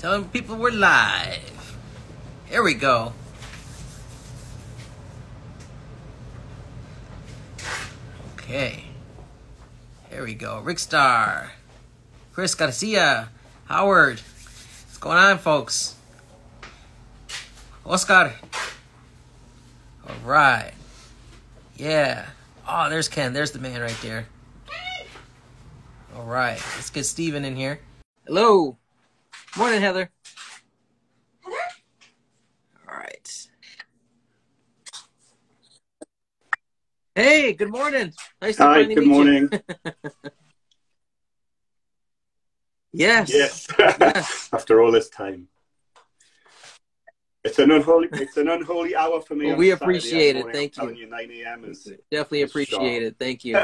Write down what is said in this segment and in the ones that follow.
Telling people we're live. Here we go. Okay. Here we go. Rick Star. Chris Garcia. Howard. What's going on, folks? Oscar. All right. Yeah. Oh, there's Ken. There's the man right there. All right. Let's get Steven in here. Hello. Morning, Heather. Heather? All right. Hey, good morning. Nice to finally good meet morning. you. Yes. Yes. Yes. After all this time. It's an unholy hour for me. Well, on we a Saturday appreciate it. morning. Thank I'm you. telling you, 9 a.m. is Definitely appreciate it. Thank you.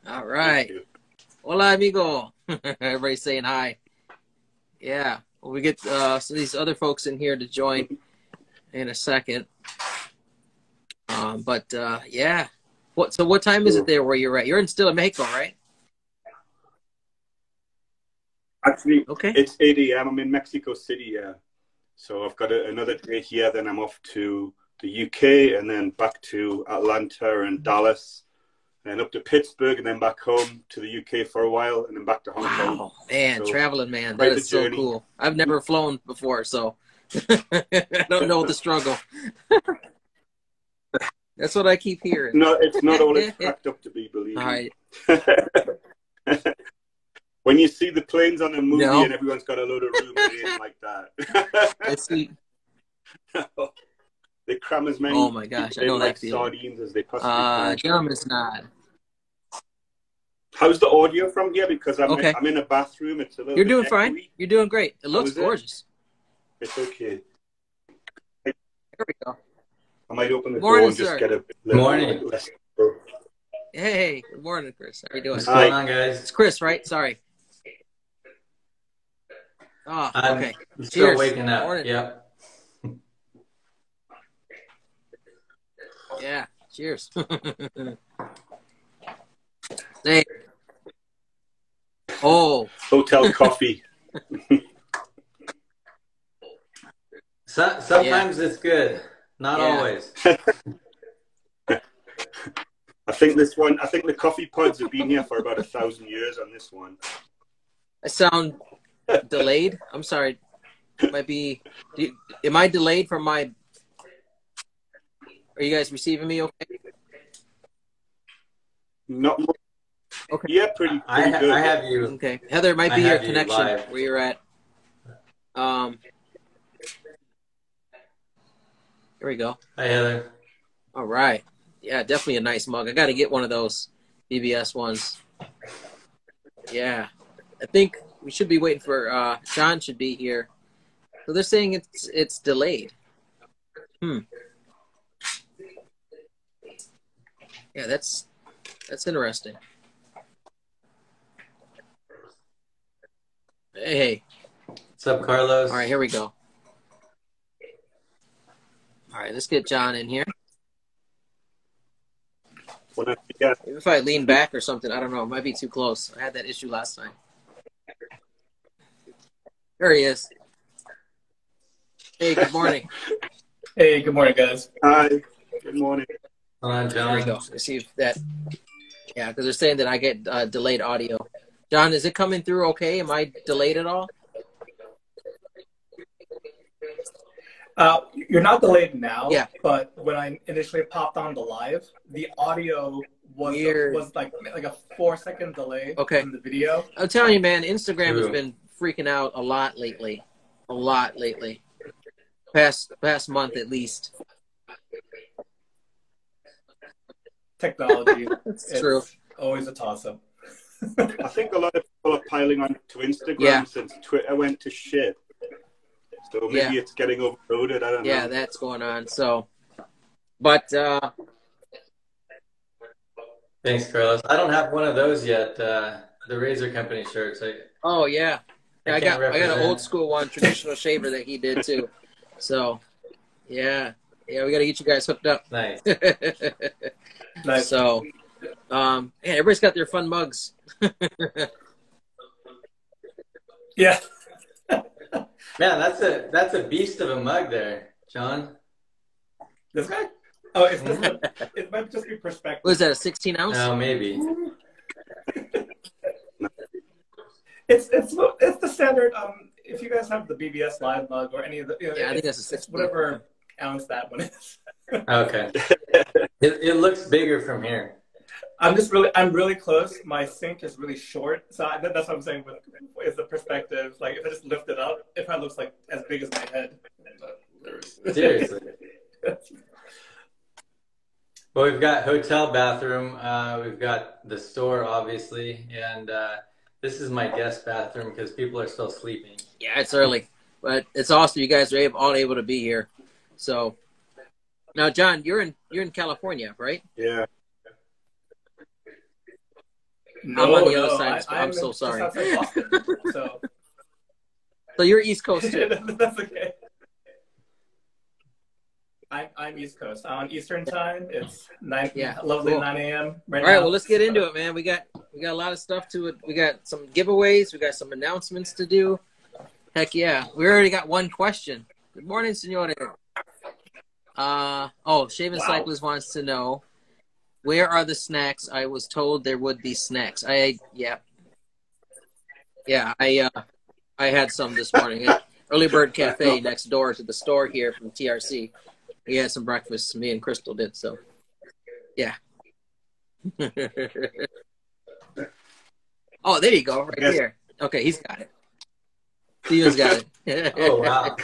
All right. you. Hola, amigo. Everybody's saying hi. Yeah. Well, we get some of these other folks in here to join in a second. Yeah. What time is it there where you're at? You're still in Mexico, right? Actually, Okay. it's 8 a.m. I'm in Mexico City, yeah. So I've got another day here, then I'm off to the UK, and then back to Atlanta and Dallas, and up to Pittsburgh, and then back home to the UK for a while, and then back to Hong Kong. Wow, man, So, traveling, man. quite That the is so journey. cool. I've never flown before, so I don't know the struggle. That's what I keep hearing. No, it's not all it's cracked up to be, believe All me. right. When you see the planes on a movie No. and everyone's got a load of room, it ain't like that. Let's see. They cram as many Oh my gosh, I know like that feeling. sardines as they possibly can. Jerem is not. How's the audio from here? Because I'm Okay. I'm in a bathroom. It's a little You're bit doing echoey. fine. You're doing great. It looks is it? gorgeous. It's okay. There we go. I might open the Morning, door and just sir. get a little Morning. bit less. Hey, good morning, Chris. How are you doing? What's Hi. going on, guys? It's Chris, right? Sorry. Oh, I'm okay. still Cheers. waking up. Morning. Yep. Yeah. Cheers. Hey. Oh. Hotel coffee. Sometimes it's good, not Yeah. always. I think the coffee pods have been here for about 1,000 years on this one. I sound delayed. I'm sorry. It might be. Am I delayed from my? Are you guys receiving me okay? Not much. Okay. Yeah, pretty I good. have you. Okay. Heather, it might I be your have you connection live. where you're at. Here we go. Hi, Heather. All right. Yeah, definitely a nice mug. I got to get one of those BBS ones. Yeah. I think we should be waiting for John should be here. So they're saying it's delayed. Yeah, that's interesting. Hey. What's up, Carlos? All right, here we go. All right, let's get John in here. Yeah. Maybe if I lean back or something, I don't know. It might be too close. I had that issue last time. There he is. Hey, good morning. Hey, good morning, guys. Hi. Good morning. Hold on, There we John. go. Let's see if that. Yeah, because they're saying that I get delayed audio. John, is it coming through okay? Am I delayed at all? You're not delayed now, Yeah. but when I initially popped on the live, the audio was like a 4-second delay Okay. from the video. I'm telling you, man, Instagram has True. been freaking out a lot lately. Past month at least. Technology, It's true. always a toss-up. I think a lot of people are piling on to Instagram Yeah. since Twitter went to shit. So maybe Yeah. it's getting overloaded. I don't know. Yeah, that's going on. So, but Thanks, Carlos. I don't have one of those yet. The Razor Company shirts. oh yeah, I got an represent. old school one, traditional shaver that he did too. So, yeah, we got to get you guys hooked up. Nice. Nice. So, yeah, everybody's got their fun mugs. Yeah. Man, that's a beast of a mug there, John. This guy? Oh, it's this one. It might just be perspective. What is that, a 16 ounce? Oh, maybe. It's the standard. If you guys have the BBS Live mug or any of the, Yeah, I think that's a 16. Whatever ounce that one is. Okay. It looks bigger from here. I'm really close. My sink is really short, so that's what I'm saying. Is the perspective, like if I just lift it up, it probably looks like as big as my head. Seriously. Well, we've got hotel bathroom. We've got the store, obviously, and this is my guest bathroom because people are still sleeping. Yeah, it's early, but it's awesome. You guys are all able to be here. So now, John, you're in California, right? Yeah. I'm on the other side. I'm so sorry. Boston, so you're East Coast too. That's okay. I'm East Coast. On Eastern time, it's 9. Yeah, lovely cool. 9 a.m. All right, well, let's get into it, man. We got a lot of stuff to it. We got some giveaways. We got some announcements to do. Heck yeah, we already got one question. Good morning, Senor. Shaven Cyclist wants to know, where are the snacks? I was told there would be snacks. I had some this morning at Early Bird Cafe next door to the store here from TRC. We had some breakfast. Me and Crystal did, so yeah. Oh, there you go, right here. Okay, he's got it. Steven's got it. Oh, wow.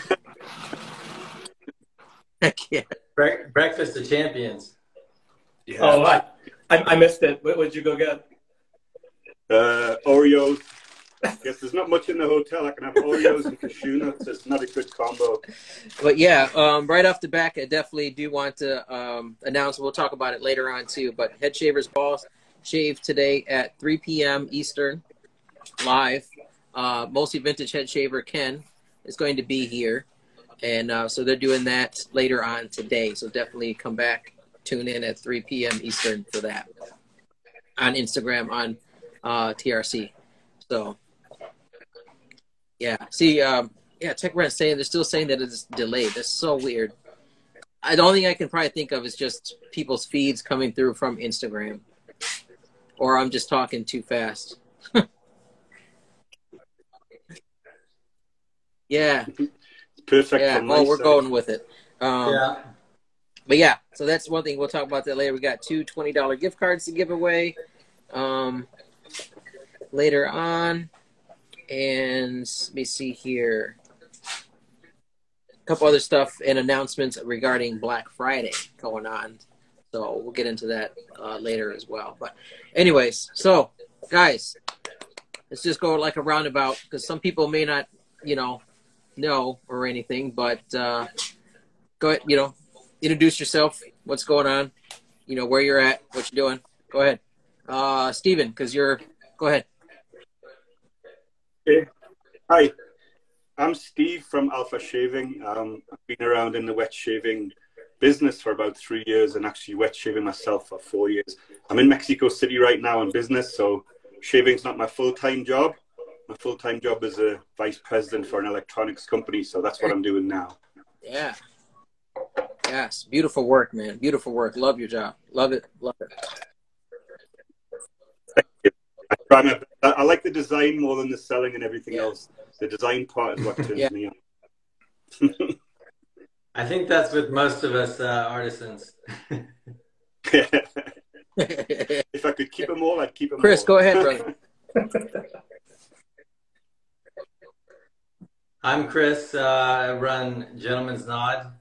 Heck yeah. Breakfast of champions. Yeah. Oh, I missed it. What would you go get? Oreos. Guess there's not much in the hotel. I can have Oreos and cashew nuts. It's not a good combo. But yeah, right off the back, I definitely do want to announce, we'll talk about it later on too, but Head Shavers Ball Shave today at 3 p.m. Eastern, live. Mostly Vintage Head Shaver Ken is going to be here. And so they're doing that later on today. So definitely come back, tune in at 3 p.m. Eastern for that on Instagram, on TRC. So, yeah. See, Tech Rent's saying, they're still saying that it's delayed. That's so weird. The only thing I can probably think of is just people's feeds coming through from Instagram. Or I'm just talking too fast. Yeah. Perfect. Yeah, we're going with it. Yeah. But yeah, so that's one thing. We'll talk about that later. We got two $20 gift cards to give away later on. And let me see here. A couple other stuff and announcements regarding Black Friday going on. So we'll get into that later as well. But anyways, so guys, let's just go like a roundabout because some people may not, know or anything, but go ahead, introduce yourself, what's going on, where you're at, what you're doing. Go ahead. Steven, go ahead. Okay. Hi, I'm Steve from Alpha Shaving. I've been around in the wet shaving business for about 3 years and actually wet shaving myself for 4 years. I'm in Mexico City right now on business, so shaving's not my full-time job. My full-time job is a vice president for an electronics company, so that's what I'm doing now. Yeah. Yes. Beautiful work, man. Beautiful work. Love your job. Love it. Love it. Thank you. I like the design more than the selling and everything else. The design part is what turns me on. I think that's with most of us artisans. If I could keep them all, I'd keep them all. Chris, go ahead, brother. I'm Chris. I run Gentleman's Nod.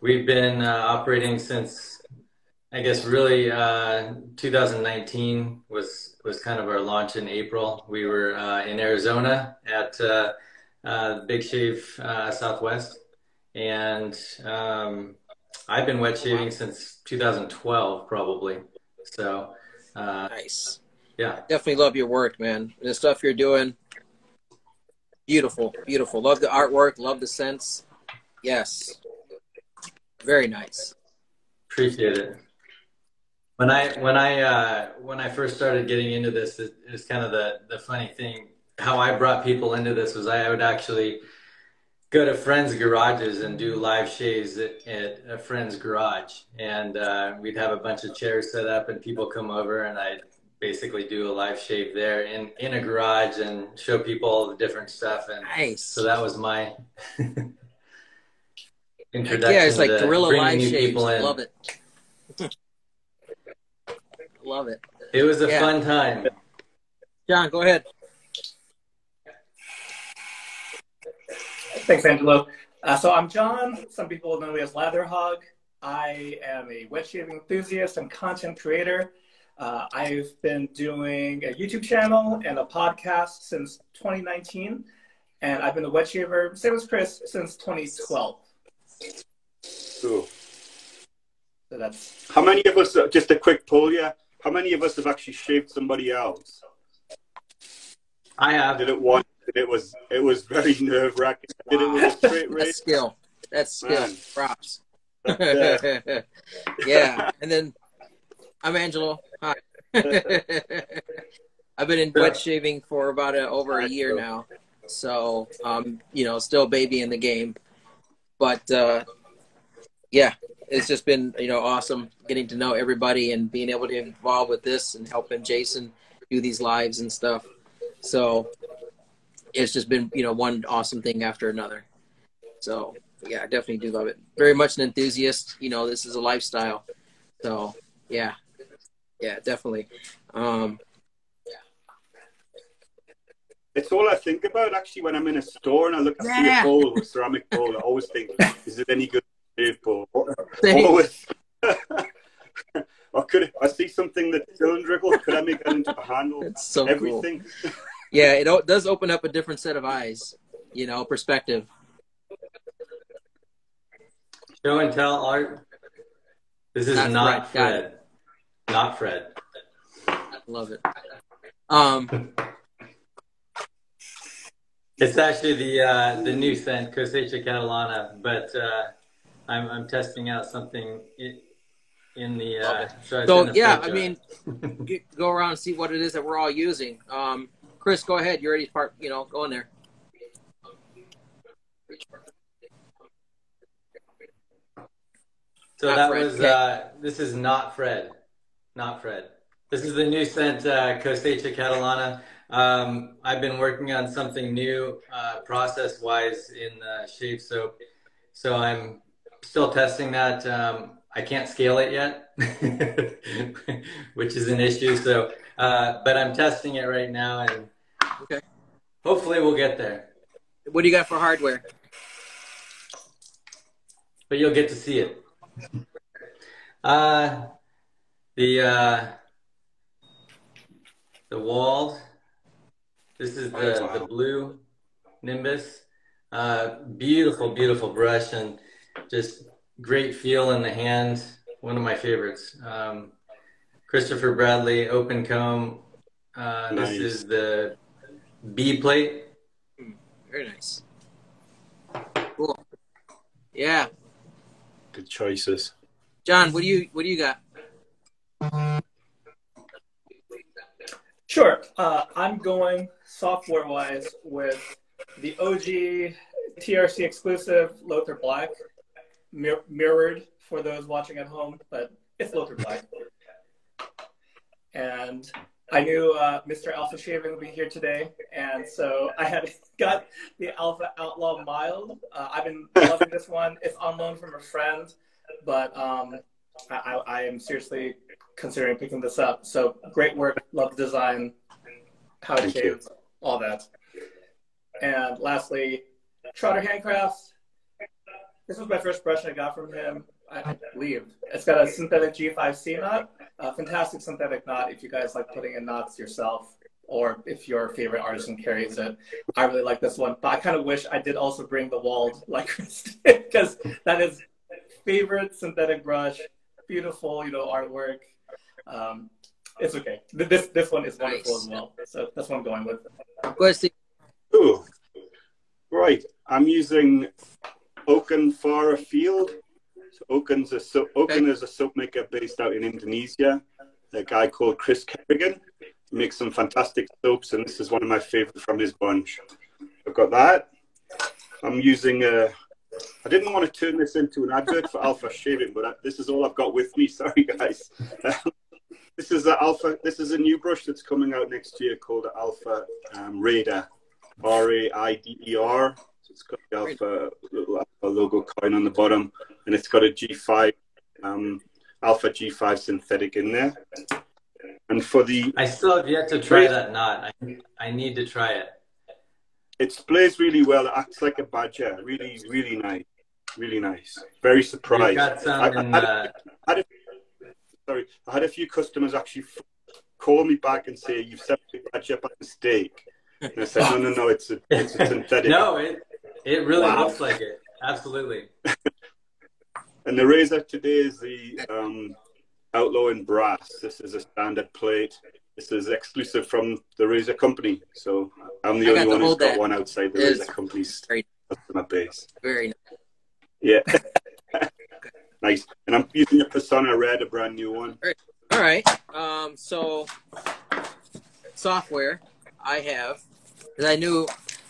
We've been operating since, I guess, really 2019 was kind of our launch in April. We were in Arizona at Big Shave Southwest, and I've been wet shaving since 2012, probably. So nice. Yeah, definitely love your work, man. The stuff you're doing. Beautiful, beautiful. Love the artwork. Love the scents. Yes, very nice. Appreciate it. When I first started getting into this, it was kind of the funny thing. how I brought people into this was I would actually go to friends' garages and do live shaves at a friend's garage. And we'd have a bunch of chairs set up and people come over and I'd basically do a live shave there in a garage and show people all the different stuff. And Nice. so that was my introduction Yeah, it's like to guerrilla bringing live new shaves. people in. Love it. Love it. It was a Yeah. fun time. John, go ahead. Thanks, Angelo. So I'm John. Some people know me as Latherhog. I am a wet shaving enthusiast and content creator. I've been doing a YouTube channel and a podcast since 2019. And I've been a wet shaver, same as Chris, since 2012. Cool. So that's... How many of us, just a quick poll, yeah, how many of us have actually shaved somebody else? I have. Did it once, and it was very nerve-wracking. Did it with a straight That's razor? skill. That's skill. Man. Props. But, Yeah. And then I'm Angelo. Hi. I've been in wet shaving for about over a year now. So, you know, still baby in the game. But, yeah, it's just been, you know, awesome getting to know everybody and being able to involve with this and helping Jason do these lives and stuff. So it's just been, you know, one awesome thing after another. So, yeah, I definitely do love it. Very much an enthusiast. You know, this is a lifestyle. So, yeah. Yeah, definitely. it's all I think about, actually, when I'm in a store and I look at a bowl, a ceramic bowl. I always think, is it any good shave bowl? Always. Or could I see something that's cylindrical? Could I make that into a handle? It's so Everything. cool. Yeah, it does open up a different set of eyes, you know, perspective. Show and tell art. This is not Fred. Not Fred. Love it. It's actually the new scent, Cosecha Catalana, but I'm testing out something in the. So yeah, I mean, go around and see what it is that we're all using. Chris, go ahead. You're ready to part. You know, go in there. So Not that Fred. was. Okay. This is not Fred. Not Fred. This is the new scent, Cosecha Catalana. I've been working on something new, process-wise in shave soap. So I'm still testing that. I can't scale it yet, which is an issue. So, but I'm testing it right now, and Okay. hopefully we'll get there. What do you got for hardware? But you'll get to see it. The wall. This is the blue Nimbus. Beautiful, beautiful brush and just great feel in the hand. One of my favorites. Christopher Bradley Open Comb. Nice. This is the B plate. Very nice. Cool. Yeah. Good choices. John, what do you got? Sure. I'm going software-wise with the OG TRC exclusive Lothar Black, mirrored for those watching at home, but it's Lothar Black. And I knew Mr. Alpha Shaving would be here today, and so I had got the Alpha Outlaw Mild. I've been loving this one. It's on loan from a friend, but I am seriously considering picking this up. So great work, love the design, how it shaves, all that. And lastly, Trotter Handcrafts. This was my first brush I got from him, I believe. It's got a synthetic G5C knot, a fantastic synthetic knot if you guys like putting in knots yourself, or if your favorite artisan carries it. I really like this one, but I kind of wish I did also bring the Wald like Chris did, because that is favorite synthetic brush, beautiful, you know, artwork. It's okay. This one is wonderful as well. So that's what I'm going with. Go ahead, Steve. Ooh. Right. I'm using Oaken Farah Field. So Oaken is a soap maker based out in Indonesia. A guy called Chris Kerrigan. makes some fantastic soaps, and this is one of my favorite from his bunch. I've got that. I'm using I didn't want to turn this into an advert for Alpha Shaving, but this is all I've got with me. Sorry, guys. This is Alpha. This is a new brush that's coming out next year called Alpha Raider, Raider. So it's got the Alpha little Alpha logo coin on the bottom, and it's got a G5 Alpha G5 synthetic in there. And for the, I still have yet to try that knot. I need to try it. It sprays really well. It acts like a badger. Really, really nice. Really nice. Very surprised. You've got some I had a few customers actually call me back and say, "You've sent me a badger by mistake." And I said, "No, it's a synthetic." No, it really looks like it. Absolutely. And the razor today is the Outlaw in Brass. This is a standard plate. This is exclusive from the razor company. So I'm the only one who's got one outside the razor company's customer base. Very nice. Yeah. Nice. And I'm using a Persona Red, a brand new one. All right. So software I have, because I knew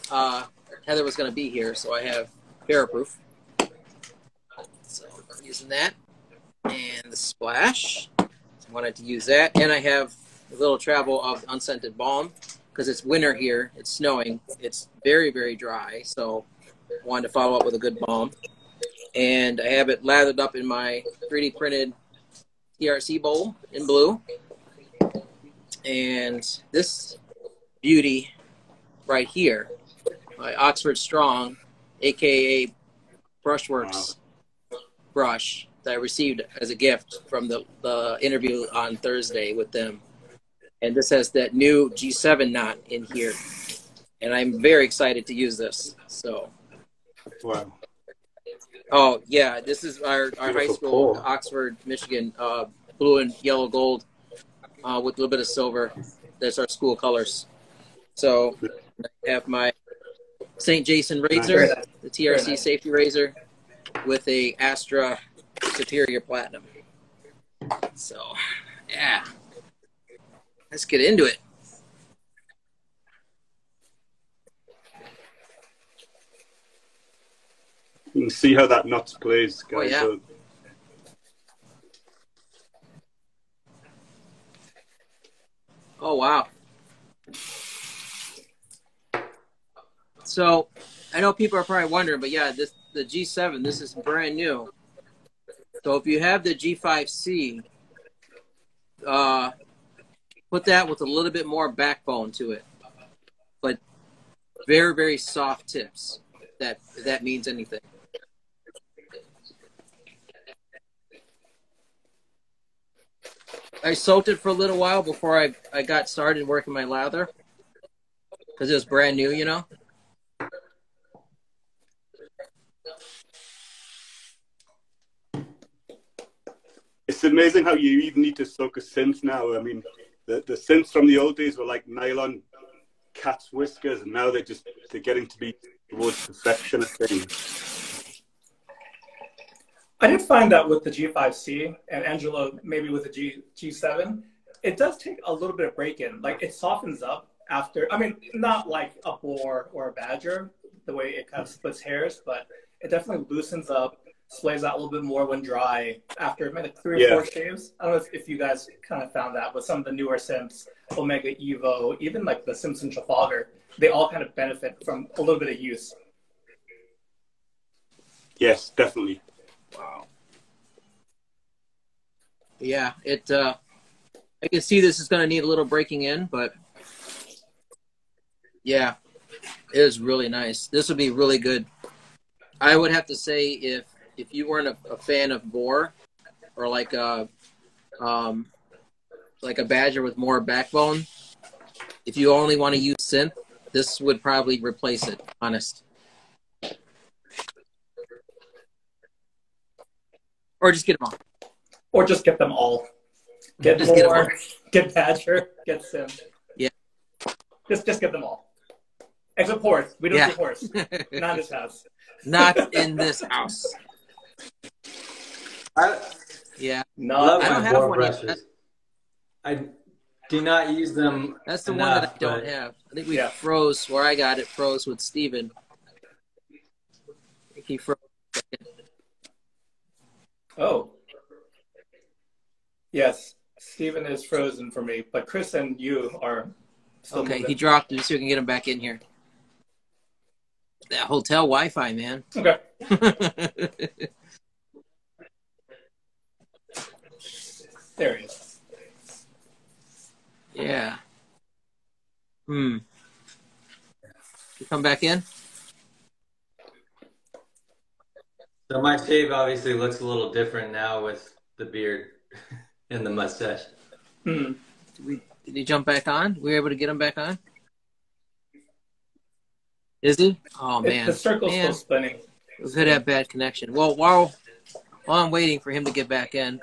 Heather was going to be here, so I have Paraproof. So I'm using that. And the Splash. So I wanted to use that. And I have a little travel of unscented balm, because it's winter here. It's snowing. It's very, very dry. So I wanted to follow up with a good balm. And I have it lathered up in my 3D printed TRC bowl in blue. And this beauty right here, my Oxford Strong, aka Brushworks brush that I received as a gift from the interview on Thursday with them. And this has that new G7 knot in here. And I'm very excited to use this. So, wow. Oh, yeah, this is our high school, Oxford, Michigan, blue and yellow gold with a little bit of silver. That's our school colors. So I have my St. Jason razor, the TRC safety razor, with a Astra Superior Platinum. So, yeah. Let's get into it. You can see how that knot plays, guys. Oh, yeah. So, oh, wow. So I know people are probably wondering, but yeah, the G7, this is brand new. So if you have the G5C, put that with a little bit more backbone to it, but very, very soft tips. If that means anything. I soaked it for a little while before I got started working my lather, because it was brand new, you know. it's amazing how you even need to soak a synth now. I mean, the synths from the old days were like nylon cat's whiskers, and now they're getting to be towards perfection, I think. I did find that with the G5C and Angelo, maybe with the G7, it does take a little bit of break-in. Like, it softens up after, I mean, not like a boar or a badger, the way it kind of splits hairs, but it definitely loosens up, slays out a little bit more when dry after maybe like 3 or 4 shaves. I don't know if you guys kind of found that with some of the newer Sims, Omega Evo, even like the Simpson Trafalgar, they all kind of benefit from a little bit of use. Yes, definitely. Wow. Yeah, I can see this is going to need a little breaking in, but yeah, it is really nice. This would be really good. I would have to say if you weren't a fan of boar or like a badger with more backbone, if you only want to use synth, this would probably replace it, honest. Or just get them all. Or just get them all. Get just more, get badger, get sim. Yeah. Just get them all. Except horse. We don't do horse. Not in this house. Not in this house. I Yeah. No, love I don't my have boar one brushes. yet. I do not use them. That's the enough, one that I don't but have. I think we Yeah. froze where I got it. Froze with Steven. I think he froze. Oh. Yes, Steven is frozen for me, but Chris and you are still Okay, moving. he dropped it so we can get him back in here. That hotel Wi-Fi, man. Okay. There he is. Yeah. You come back in? so my shave obviously looks a little different now with the beard and the mustache. Hmm. Did he jump back on? We were able to get him back on? Is he? Oh, man. The circle's still spinning. We could have bad connection. Well, while I'm waiting for him to get back in,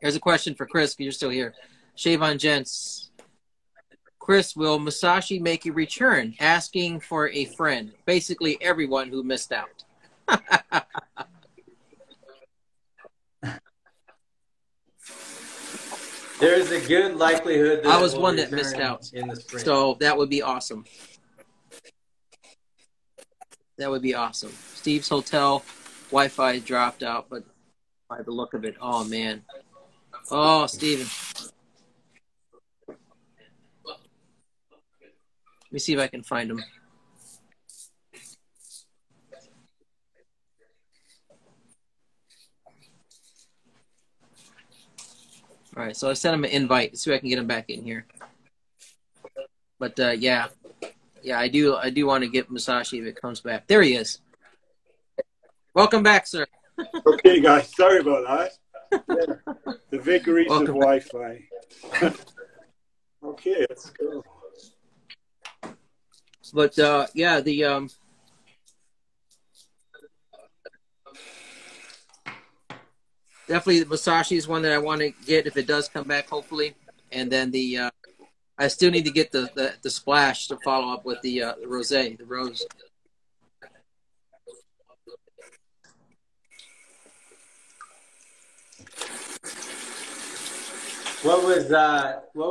here's a question for Chris, because you're still here. Shave on Gents. Chris, will Musashi make a return asking for a friend? Basically, everyone who missed out. There is a good likelihood that I was we'll one that return missed out. in the spring. So that would be awesome. That would be awesome. Steve's hotel Wi-Fi dropped out, but by the look of it, oh, man. Oh, Steven. Let me see if I can find him. All right, so I sent him an invite. Let's see if I can get him back in here. But yeah, I do want to get Musashi if it comes back. There he is. Welcome back, sir. Okay, guys, sorry about that. Yeah. The vagaries of Welcome back. Wi-Fi. Okay, let's go. But yeah, the definitely the Musashi is one that I want to get if it does come back, hopefully. And then the I still need to get the splash to follow up with the rosé, the rose. What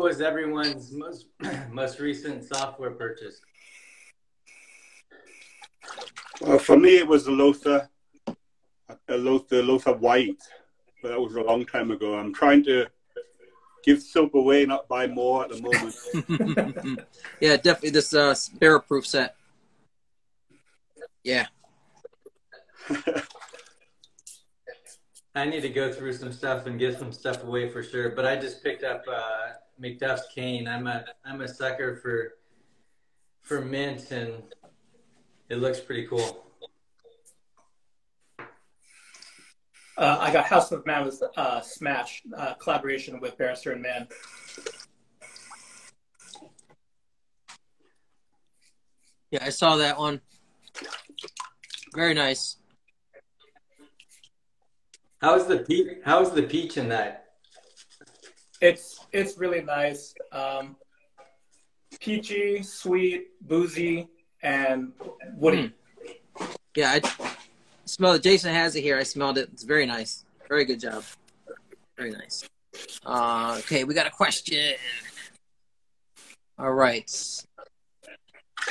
was everyone's most recent software purchase? Well, for me, it was the Lothar White, but that was a long time ago. I'm trying to give soap away, not buy more at the moment. Yeah, definitely this barrel-proof set. Yeah. I need to go through some stuff and give some stuff away for sure. But I just picked up McDuff's cane. I'm a sucker for mint, and it looks pretty cool. I got House of Man with Smash collaboration with Barrister and Man. Yeah, I saw that one. Very nice. How's the peach in that? It's really nice. Peachy, sweet, boozy, and woody. Yeah, I smell it. Jason has it here. I smelled it. It's very nice. Very good job. Very nice. Okay, we got a question. All right.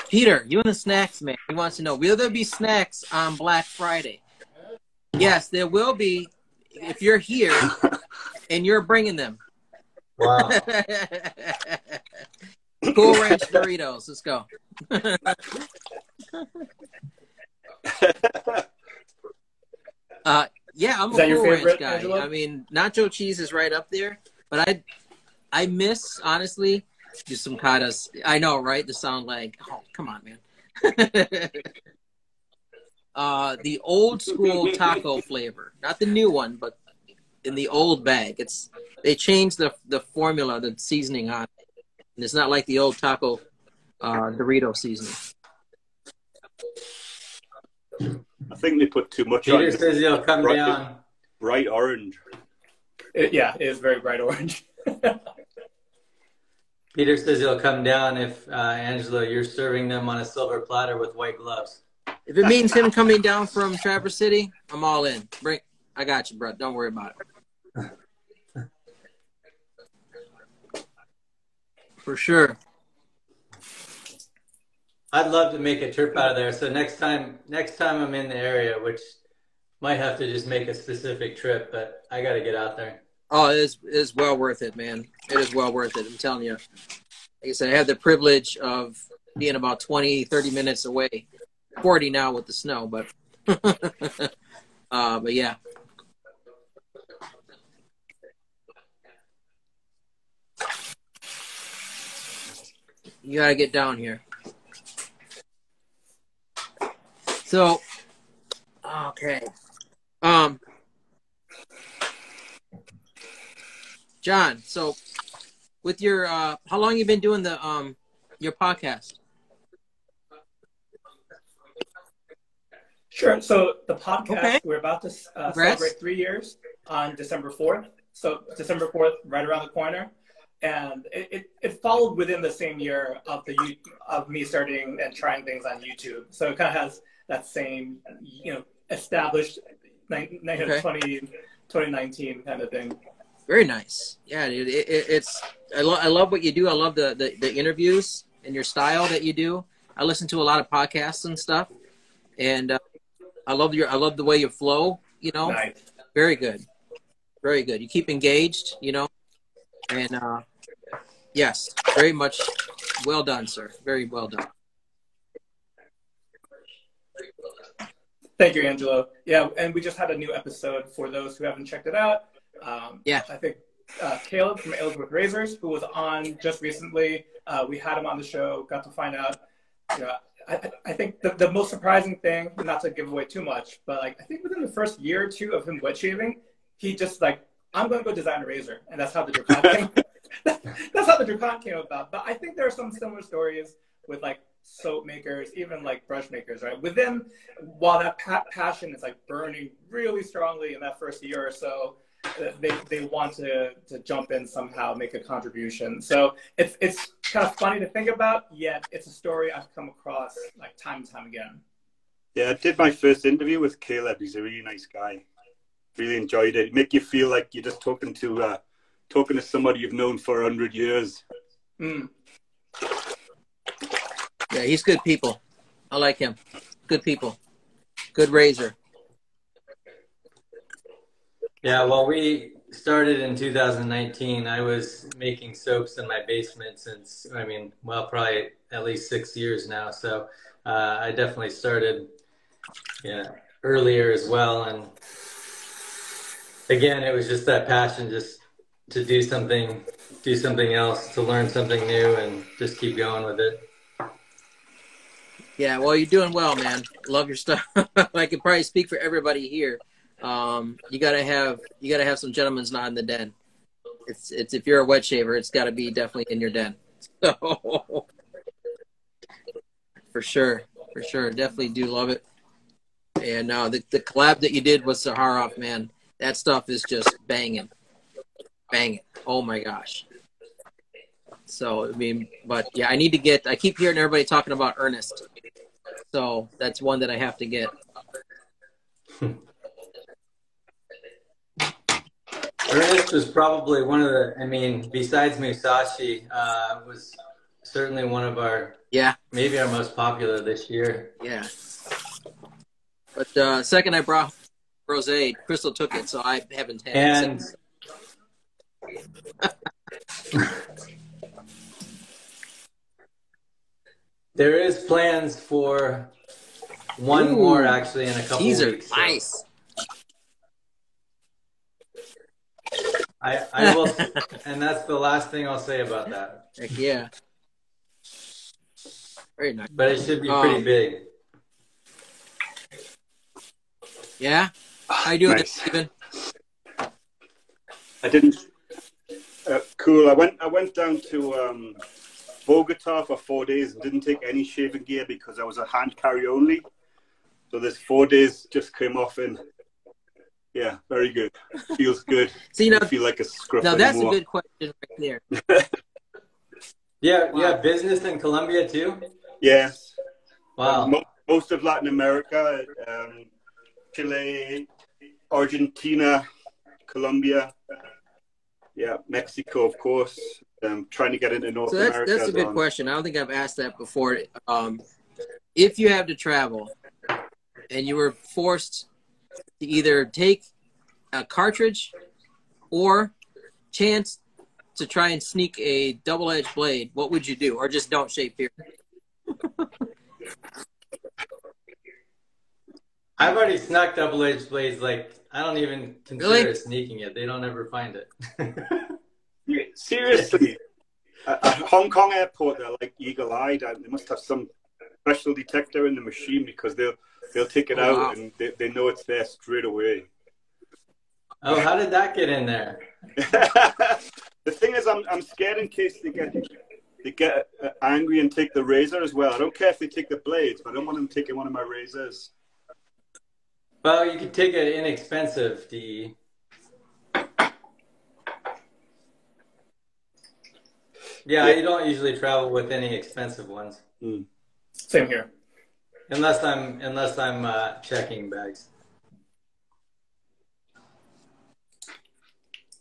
Peter, you and the snacks man. He wants to know, will there be snacks on Black Friday? Yes, there will be if you're here and you're bringing them. Wow. Cool Ranch Doritos. Let's go. Yeah, I'm Is a that your Cool Ranch favorite, guy. Angelo? I mean, nacho cheese is right up there, but I miss, honestly, just some caras. I know, right? The sound like, oh, come on, man. The old school taco flavor, not the new one, but in the old bag. They changed the formula, the seasoning on it, and it's not like the old taco Dorito seasoning. I think they put too much Peter on says he'll come down. Bright orange. It is very bright orange. Peter says he'll come down if Angelo, you're serving them on a silver platter with white gloves. If it means him coming down from Traverse City, I'm all in. I got you, bro. Don't worry about it. For sure. I'd love to make a trip out of there. So next time I'm in the area, which might have to just make a specific trip, but I got to get out there. Oh, it is well worth it, man. It is well worth it. I'm telling you. Like I said, I have the privilege of being about 20, 30 minutes away. 40 now with the snow, but but yeah. You gotta get down here. So, okay. John, so with your how long you been doing the your podcast? Sure. So the podcast, Okay. we're about to celebrate 3 years on December 4th. So December 4th, right around the corner. And it followed within the same year of me starting and trying things on YouTube. So it kind of has that same, established 2019 kind of thing. Very nice. Yeah, dude. I love what you do. I love the interviews and your style that you do. I listen to a lot of podcasts and stuff, and I love the way you flow. Nice. Very good, very good. You keep engaged. And yes, very much well done, sir. Very well done. Thank you, Angelo. Yeah, and we just had a new episode for those who haven't checked it out. Yeah. I think Caleb from Ales with Razors, who was on just recently, we had him on the show, got to find out. I think the most surprising thing, not to give away too much, but I think within the first year or two of him wet shaving, he just I'm going to go design a razor, and that's how the Dracon came. That's how the Dracon came about. But I think there are some similar stories with soap makers, even brush makers, right? While that passion is burning really strongly in that first year or so, they want to jump in somehow, make a contribution. So it's kind of funny to think about, yet it's a story I've come across time and time again. Yeah, I did my first interview with Caleb. He's a really nice guy. Really enjoyed it. Make you feel like you're just talking to somebody you've known for 100 years. Mm. Yeah, he's good people. I like him. Good people. Good razor. Yeah, well, we started in 2019. I was making soaps in my basement since, probably at least 6 years now. So I definitely started earlier as well. And again, it was just that passion just to do something else, to learn something new and just keep going with it. Yeah, well, you're doing well, man. Love your stuff. I could probably speak for everybody here. You gotta have some gentlemen's knot in the den. It's if you're a wet shaver, it's got to be definitely in your den. So for sure, definitely do love it. And the collab that you did with Saharov, man, that stuff is just banging. Oh my gosh. So but yeah, I keep hearing everybody talking about Ernest. So that's one that I have to get. Ernest was probably one of the, besides Musashi, was certainly one of our, maybe our most popular this year. Yeah. But second I brought Rosé, Crystal took it, so I haven't had and it. There is plans for one more actually in a couple weeks. So. Nice. I will, and that's the last thing I'll say about that. Heck yeah. Very nice. But it should be pretty big. Yeah? How you doing, Nice. Stephen? I didn't. Cool. I went down to Bogota for 4 days and didn't take any shaving gear because I was a hand carry only. So this 4 days just came off and yeah, very good. Feels good. So, I feel like a scruff now that's anymore. a good question right there. Yeah, you have business in Colombia too? Yes. Wow. Most of Latin America, Chile, Argentina, Colombia, yeah, Mexico, of course. trying to get into North So America. that's a good question. I don't think I've asked that before. If you have to travel and you were forced to either take a cartridge or chance to try and sneak a double-edged blade, what would you do? Or just don't shave period? I've already snuck double-edged blades. Like, I don't even consider sneaking it. They don't ever find it. Seriously, at Hong Kong airport, they're like eagle-eyed, and they must have some special detector in the machine because they'll take it out wow. and they know it's there straight away. Oh, how did that get in there? The thing is, I'm scared in case they get angry and take the razor as well. I don't care if they take the blades, but I don't want them taking one of my razors. Well, you could take an inexpensive DE. Yeah, you don't usually travel with any expensive ones. Mm. Same here. Unless I'm checking bags.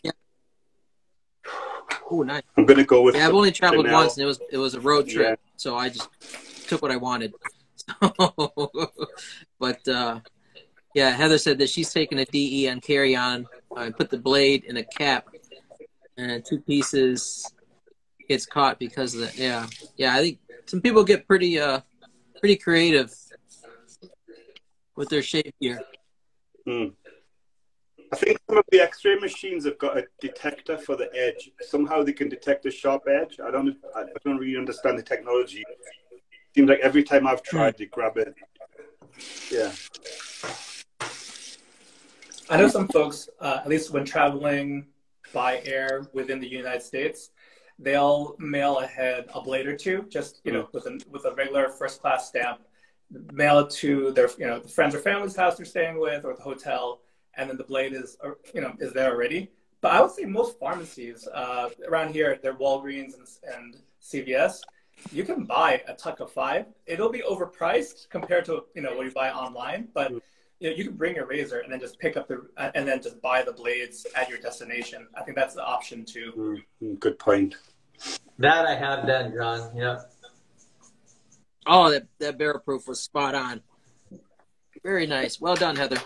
Yeah. Oh, nice. I'm gonna go with. Yeah, I've only traveled Chanel. once, and it was a road trip, Yeah. so I just took what I wanted. So, but yeah, Heather said that she's taking a DE on carry-on. I put the blade in a cap, and 2 pieces gets caught because of the yeah. I think some people get pretty creative with their shave gear. Mm. I think some of the X-ray machines have got a detector for the edge. Somehow they can detect a sharp edge. I don't really understand the technology. It seems like every time I've tried, they grab it. Yeah. I know some folks, at least when traveling by air within the United States, they'll mail ahead a blade or two, just with a regular first class stamp, mail it to their the friends or family's house they're staying with or the hotel, and then the blade is there already. But I would say most pharmacies around here, they're Walgreens and CVS. You can buy a tuck of 5. It'll be overpriced compared to what you buy online, but you can bring your razor and then just pick up and then just buy the blades at your destination. I think that's the option too. Good point. That I have done, John. Yeah. Oh, that barrel proof was spot on. Very nice. Well done, Heather.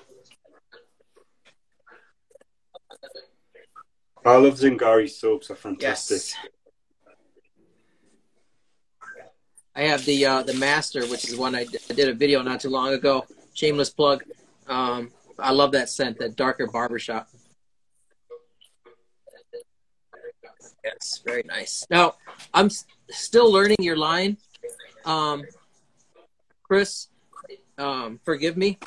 I love Zingari soaps. Are fantastic. Yes. I have the Master, which is one I did a video not too long ago. Shameless plug. I love that scent, that darker barbershop. Yes, very nice. Now, I'm still learning your line. Chris, forgive me.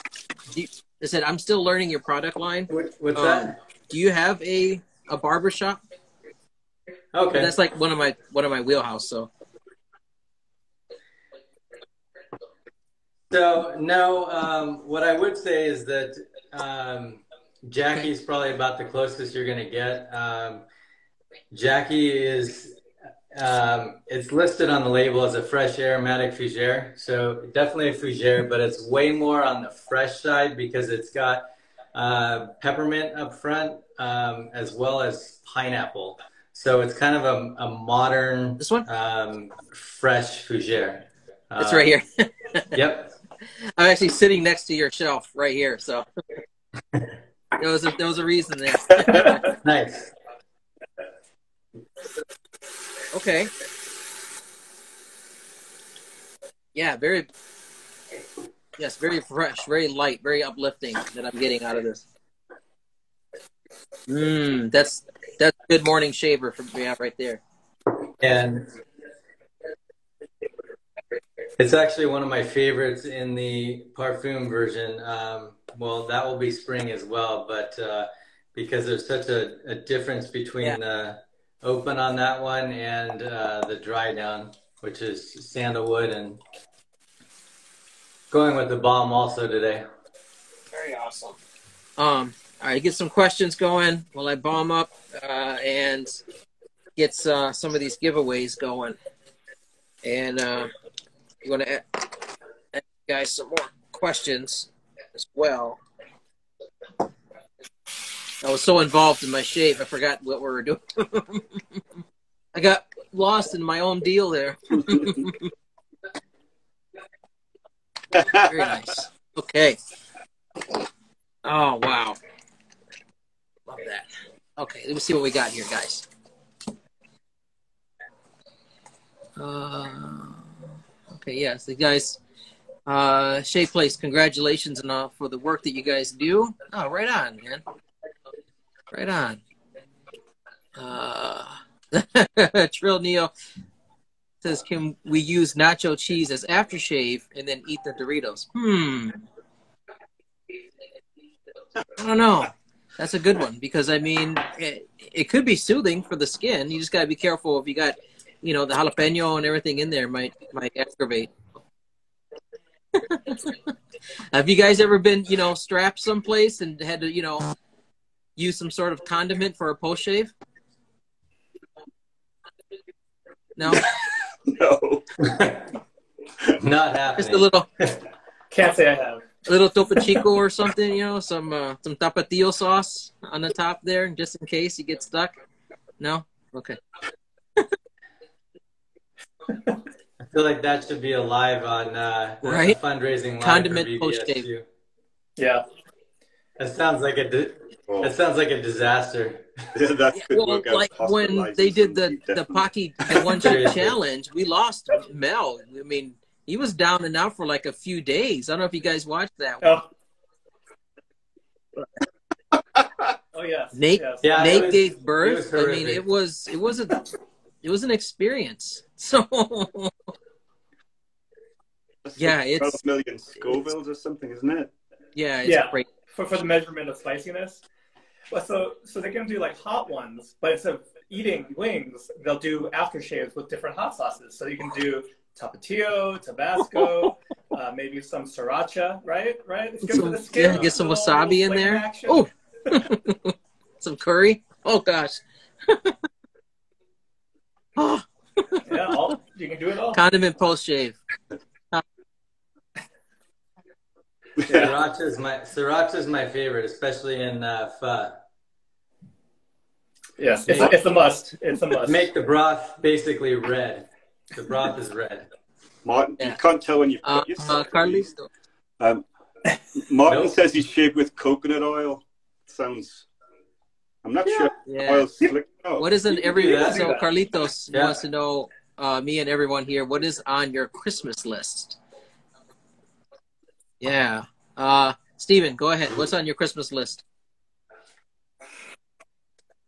I said I'm still learning your product line. What's that? Do you have a barbershop? Okay. That's like one of my wheelhouse. So no, what I would say is that Jackie's probably about the closest you're going to get. Jackie is, it's listed on the label as a fresh aromatic fougere. So definitely a fougere, but it's way more on the fresh side because it's got peppermint up front as well as pineapple. So it's kind of a modern, this one, fresh fougere. It's right here. Yep. I'm actually sitting next to your shelf right here. So there was a reason there. Nice. Okay. Yeah, very fresh, very light, very uplifting that I'm getting out of this. That's a good morning shaver for me out right there. And it's actually one of my favorites in the parfum version. Well, that will be spring as well, but because there's such a difference between the open on that one and the dry down, which is sandalwood, and going with the balm also today. Very awesome. All right, get some questions going while I balm up and get some of these giveaways going. And you want to ask you guys some more questions as well. I was so involved in my shave, I forgot what we were doing. I got lost in my own deal there. Very nice. Okay. Oh, wow. Love that. Okay, let me see what we got here, guys. Okay, yes, the guys, Shea Place, congratulations for the work that you guys do. Oh, right on, man. Right on. Trill Neo says, can we use nacho cheese as aftershave and then eat the Doritos? I don't know. That's a good one because, I mean, it could be soothing for the skin. You just got to be careful if you got, the jalapeno and everything in there might aggravate. Have you guys ever been, strapped someplace and had to, use some sort of condiment for a post shave? No? No. Not happening. Just a little. Can't say I have. A little Topo Chico or something, some tapatio sauce on the top there, just in case you get stuck. No? Okay. I feel like that should be alive on right? fundraising live Condiment for post shave. BBSU. Yeah. That sounds like a disaster. Yeah, that could work out. Like when they did the Pocky one chip challenge, we lost Mel. I mean, he was down and out for like a few days. I don't know if you guys watched that one. Oh yes. Nate, yes. Yeah, Nate gave birth. I mean, it was an experience. So yeah, like it's 12 million Scovilles or something, isn't it? Yeah, it's great. For the measurement of spiciness. Well, so they're gonna do like hot ones, but instead of eating wings, they'll do aftershaves with different hot sauces. So you can do Tapatio, Tabasco, maybe some sriracha, right? It's good for the skin. Yeah, get some wasabi in there. Oh, some curry. Oh gosh. Oh. Yeah, you can do it all. Condiment post shave. Sriracha's my favorite, especially in pho. Yes, it's a must. It's a must. Make the broth basically red. The broth is red. Martin, you can't tell when you've got yourself. Carlito. Martin says he's shaved with coconut oil. Sounds. I'm not sure. Yeah. Oil's slick. Oh. What is so Carlitos wants to know, me and everyone here, what is on your Christmas list? Yeah. Steven, go ahead. What's on your Christmas list?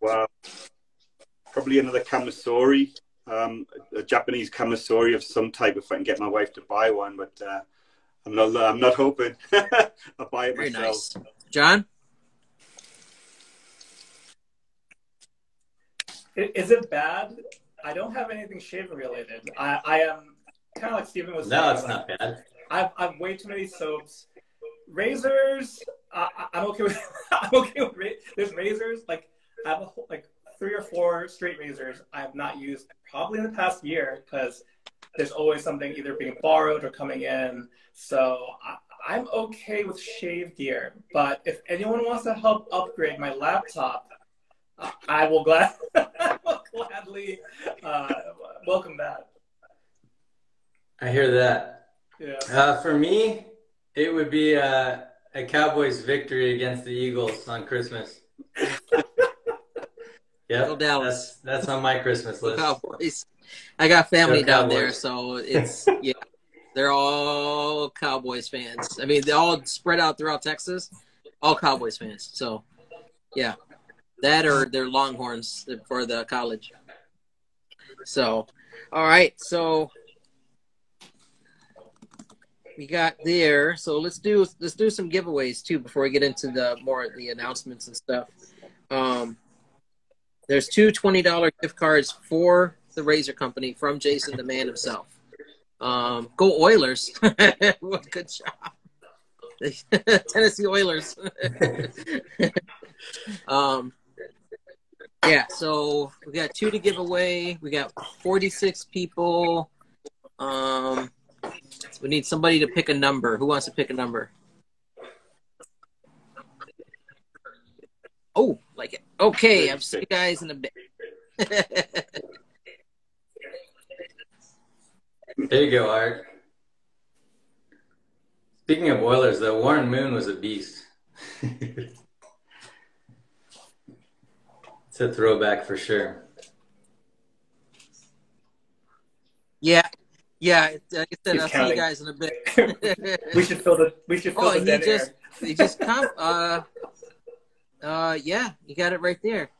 Well, probably another camisori, a Japanese camisori of some type if I can get my wife to buy one, but I'm not hoping. I'll buy it Very myself. nice. John? Is it bad? I don't have anything shaving related. I am kind of like Steven was saying. No, it's not bad. I've way too many soaps. Razors, I'm okay with. I'm okay with. There's razors. Like I have like 3 or 4 straight razors I have not used probably in the past year because there's always something either being borrowed or coming in. So I'm okay with shave gear. But if anyone wants to help upgrade my laptop, I will gladly welcome that. I hear that. Yeah. For me, it would be a Cowboys victory against the Eagles on Christmas. Yeah, that's on my Christmas list. Cowboys. I got family down there, Cowboys. so it's they're all Cowboys fans. I mean, they're all spread out throughout Texas, all Cowboys fans. So, yeah, that or they're Longhorns for the college. So, all right, so we got there. So let's do some giveaways too before we get into the announcements and stuff. There's 2 $20 gift cards for the Razor Company from Jason, the man himself. Go Oilers! What good job, Tennessee Oilers. Yeah, so we got 2 to give away. We got 46 people. We need somebody to pick a number. Who wants to pick a number? Oh, like it. Okay, I'll see you guys in a bit. There you go, Art. Speaking of Oilers, though, Warren Moon was a beast. It's a throwback for sure. Yeah. Yeah, like I said, He's I'll see you counting. guys in a bit. We should fill the Oh, dead air. he just yeah, you got it right there.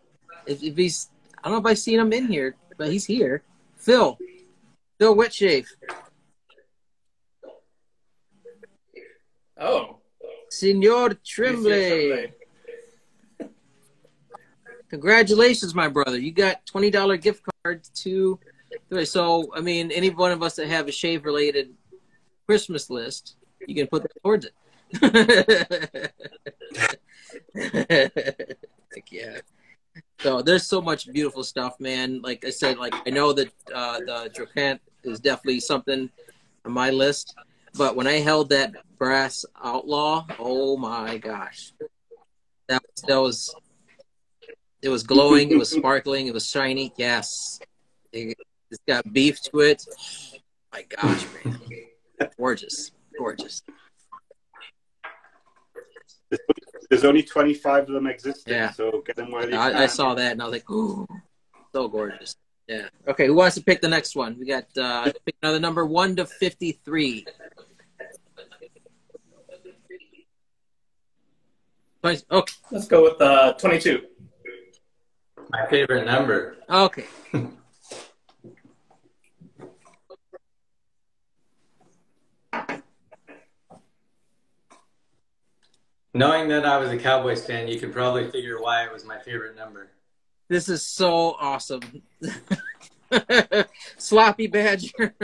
If he's, I don't know if I've seen him in here, but he's here. Phil Wetshave. Oh, Senor Tremblay. Congratulations, my brother. You got $20 gift card to. So, I mean, any one of us that have a shave-related Christmas list, you can put that towards it. Heck yeah. So there's so much beautiful stuff, man. Like I said, like I know that the Dracant is definitely something on my list. But when I held that brass outlaw, oh my gosh, that was it was glowing, it was sparkling, it was shiny. Yes, it's got beef to it. Oh my gosh, man, gorgeous. There's only 25 of them existing, Yeah. so get them while you can. I saw that and I was like, ooh, so gorgeous. Yeah. Okay, who wants to pick the next one? We got pick another number 1 to 53. Okay. let's go with 22. My favorite number. Okay. Knowing that I was a Cowboys fan, you could probably figure why it was my favorite number. This is so awesome. Sloppy Badger.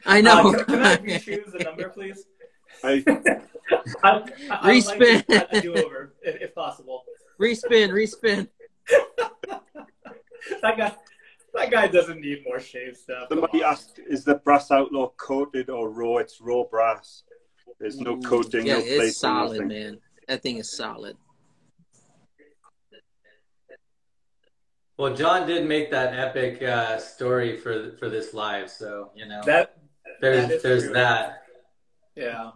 I know. Can I re-choose the number, please? I Respin. Like a do-over, if possible. Respin. That guy doesn't need more shave stuff. Somebody asked, is the brass outlaw coated or raw? It's raw brass. There's no coating, Yeah, no plating, it's solid, nothing. man. That thing is solid. Well, John did make that epic story for this live, so you know That there's is true. that. Yeah.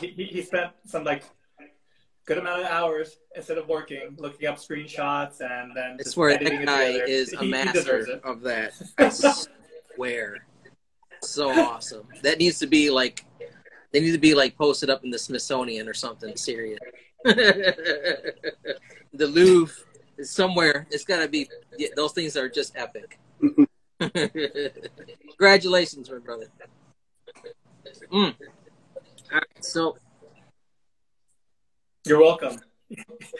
He spent some good amount of hours instead of working, looking up screenshots and then I just swear editing that it guy together. is a He deserves master it. of that. I swear. So awesome. That needs to be they need to be posted up in the Smithsonian or something serious. The Louvre is somewhere. It's got to be. Yeah, those things are just epic. Congratulations, my brother. All right, so You're welcome.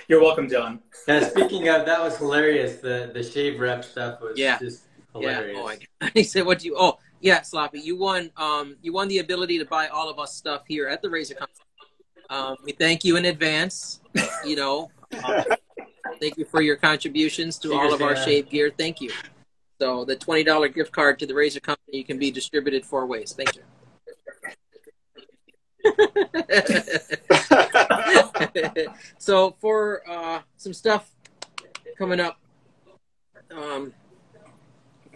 You're welcome, John. Now, speaking of, that was hilarious. The shave rep stuff was just hilarious. yeah. Oh, he said, "What you?" Oh, yeah, Sloppy. You won. You won the ability to buy all of us stuff here at the Razor Company. We thank you in advance. You know, thank you for your contributions to all of our shave gear. Thank you. So the $20 gift card to the Razor Company can be distributed 4 ways. Thank you. So for some stuff coming up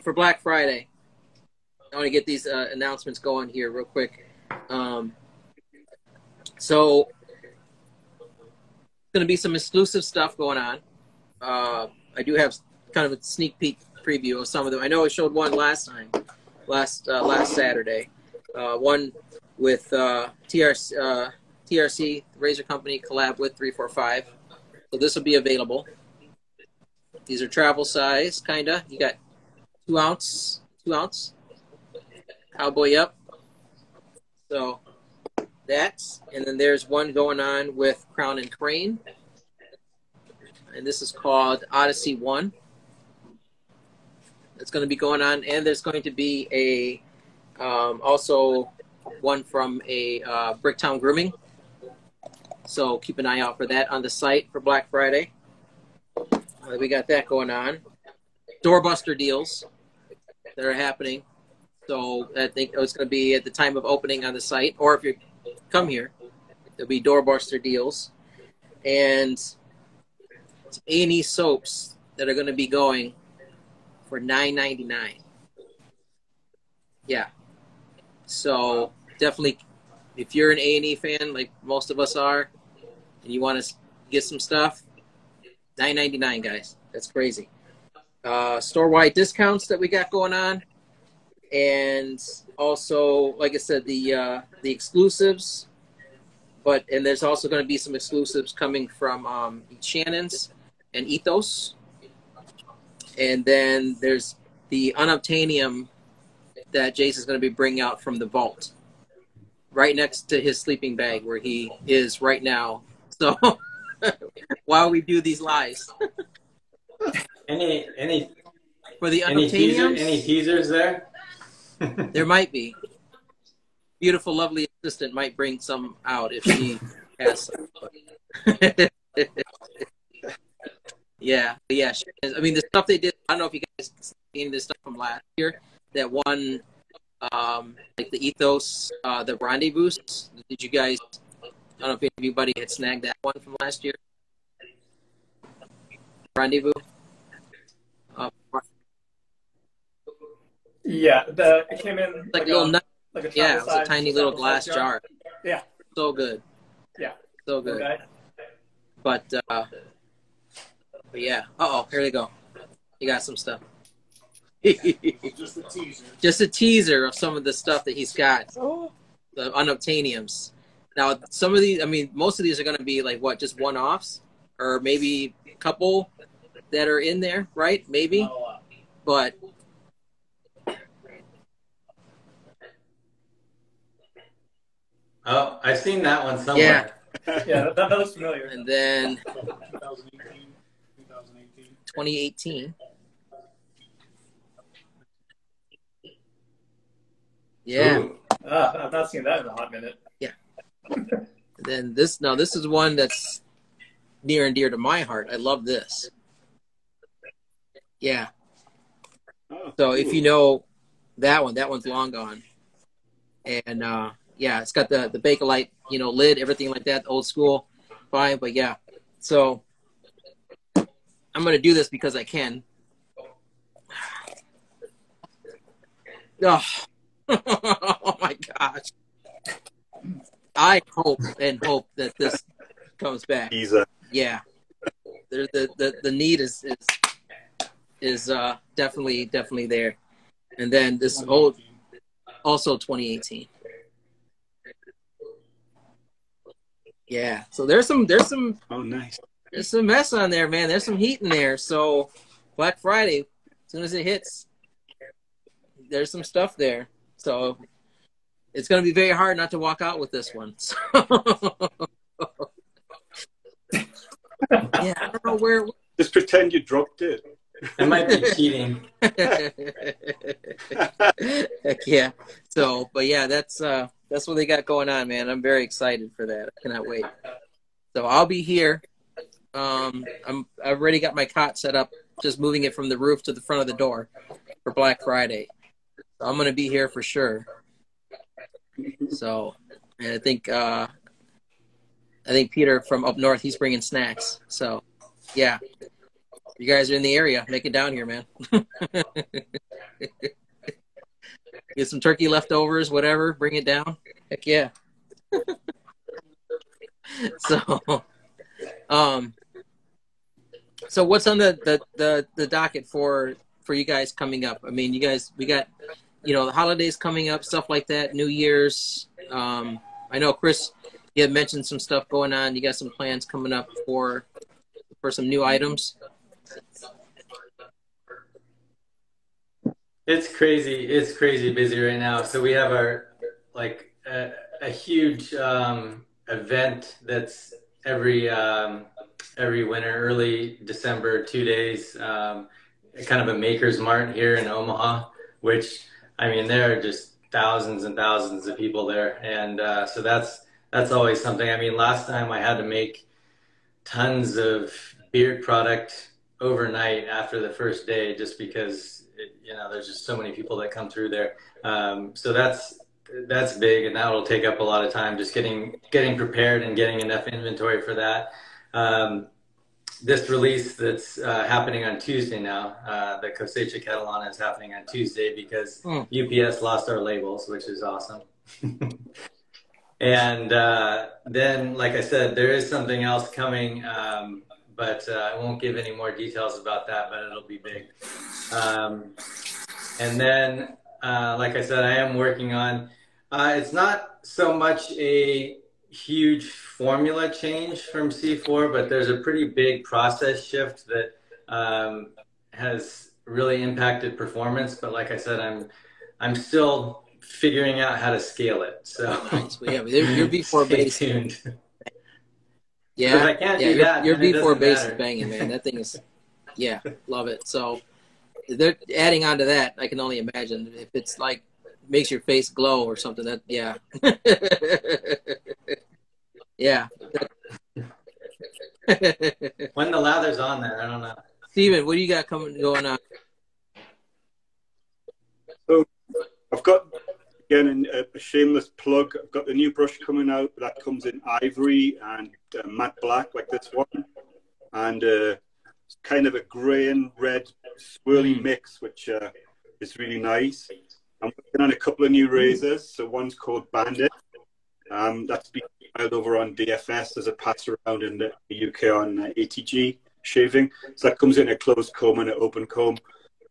for Black Friday, I want to get these announcements going here real quick. So going to be some exclusive stuff going on. I do have kind of a sneak peek preview of some of them. I know I showed one last Saturday. One with TRC, Razor Company, collab with 345. So this will be available. These are travel size, kinda. You got 2 ounce, cowboy up. So that's, and then there's one going on with Crown and Crane, and this is called Odyssey 1. It's going to be going on, and there's going to be a also one from a Bricktown Grooming. So keep an eye out for that on the site for Black Friday. We got that going on. Doorbuster deals that are happening. So I think it's going to be at the time of opening on the site, or if you come here, there'll be doorbuster deals. And some A&E soaps that are going to be going for $9.99. Yeah. So definitely, if you're an A&E fan, like most of us are, and you want to get some stuff, $9.99, guys. That's crazy. Store-wide discounts that we got going on, and also, like I said, the exclusives. And there's also going to be some exclusives coming from Shannon's and Ethos, and then there's the unobtainium that Jason's going to be bringing out from the vault, right next to his sleeping bag where he is right now. So while we do these lives, Any for the any unobtainiums, teasers there? there might be. Beautiful, lovely assistant might bring some out if she has some. Yeah. I mean, the stuff they did, I don't know if you guys seen this stuff from last year. That one, like the Ethos, the Rendezvous. Did you guys, I don't know if anybody had snagged that one from last year? Rendezvous? Yeah, it came in Like a little nut. like a Yeah, it was a tiny little glass jar. Yeah. So good. Yeah. So good. Okay. But yeah. Here they go. You got some stuff. Just a teaser. Just a teaser of some of the stuff that he's got. The unobtainiums. Now, some of these, I mean, most of these are going to be like what, just one-offs, or maybe a couple that are in there, right? Maybe, Not a lot. but Oh, I've seen that one somewhere. Yeah, that looks familiar. and then 2018. 2018. Yeah. Ooh. I've not seen that in a hot minute. And then this is one that's near and dear to my heart. I love this. Yeah. Oh, So if you know that one's long gone. And yeah, it's got the Bakelite, lid, everything like that, old school. Fine, but yeah. So I'm gonna do this because I can. Oh, oh my gosh. I hope that this comes back. he's Yeah. The need is definitely there. And then this old, also 2018. Yeah. So there's some oh nice. there's some mess on there, man. There's some heat in there. So Black Friday, as soon as it hits, there's some stuff there. So it's going to be very hard not to walk out with this one. So yeah, I don't know where. Just pretend you dropped it. It might be cheating. Heck yeah. So, but yeah, that's what they got going on, man. I'm very excited for that. I cannot wait. So I'll be here. I've already got my cot set up, just moving it from the roof to the front of the door for Black Friday. So I'm gonna be here for sure. So, and I think Peter from up north, he's bringing snacks. So, yeah. You guys are in the area, make it down here, man. Get some turkey leftovers, whatever, bring it down. Heck yeah. So what's on the docket for you guys coming up? I mean, we got, the holidays coming up, stuff like that, New Year's. I know, Chris, you had mentioned some stuff going on. You got some plans coming up for some new items. It's crazy busy right now. So we have our a huge event that's every winter, early December, 2 days, kind of a maker's mart here in Omaha, which, I mean, there are just thousands and thousands of people there. And so that's always something. I mean, last time I had to make tons of beard product overnight after the first day, just because there's just so many people that come through there. So that's big, and that will take up a lot of time, just getting prepared and getting enough inventory for that. this release that's happening on Tuesday now. The Cosecha Catalana is happening on Tuesday because UPS lost our labels, which is awesome. And then, like I said, there is something else coming, but I won't give any more details about that, but it'll be big. And then, like I said, I am working on, it's not so much a huge formula change from C4, but there's a pretty big process shift that has really impacted performance. But like I said, I'm still figuring out how to scale it. So nice. Well, yeah, your V4 base. Tuned. Yeah, if I can't do that, your then it V4 base matter. is banging, man. That thing is, yeah, love it. So they're adding on to that. I can only imagine if it's like makes your face glow or something. That yeah, yeah. When the lather's on there, I don't know. Steven, what do you got going on? So I've got, again, a shameless plug. I've got the new brush coming out that comes in ivory and matte black, like this one, and it's kind of a grey and red swirly mix, which is really nice. I'm working on a couple of new razors. So one's called Bandit. That's been filed over on DFS as a pass around in the UK on ATG shaving. So that comes in a closed comb and an open comb.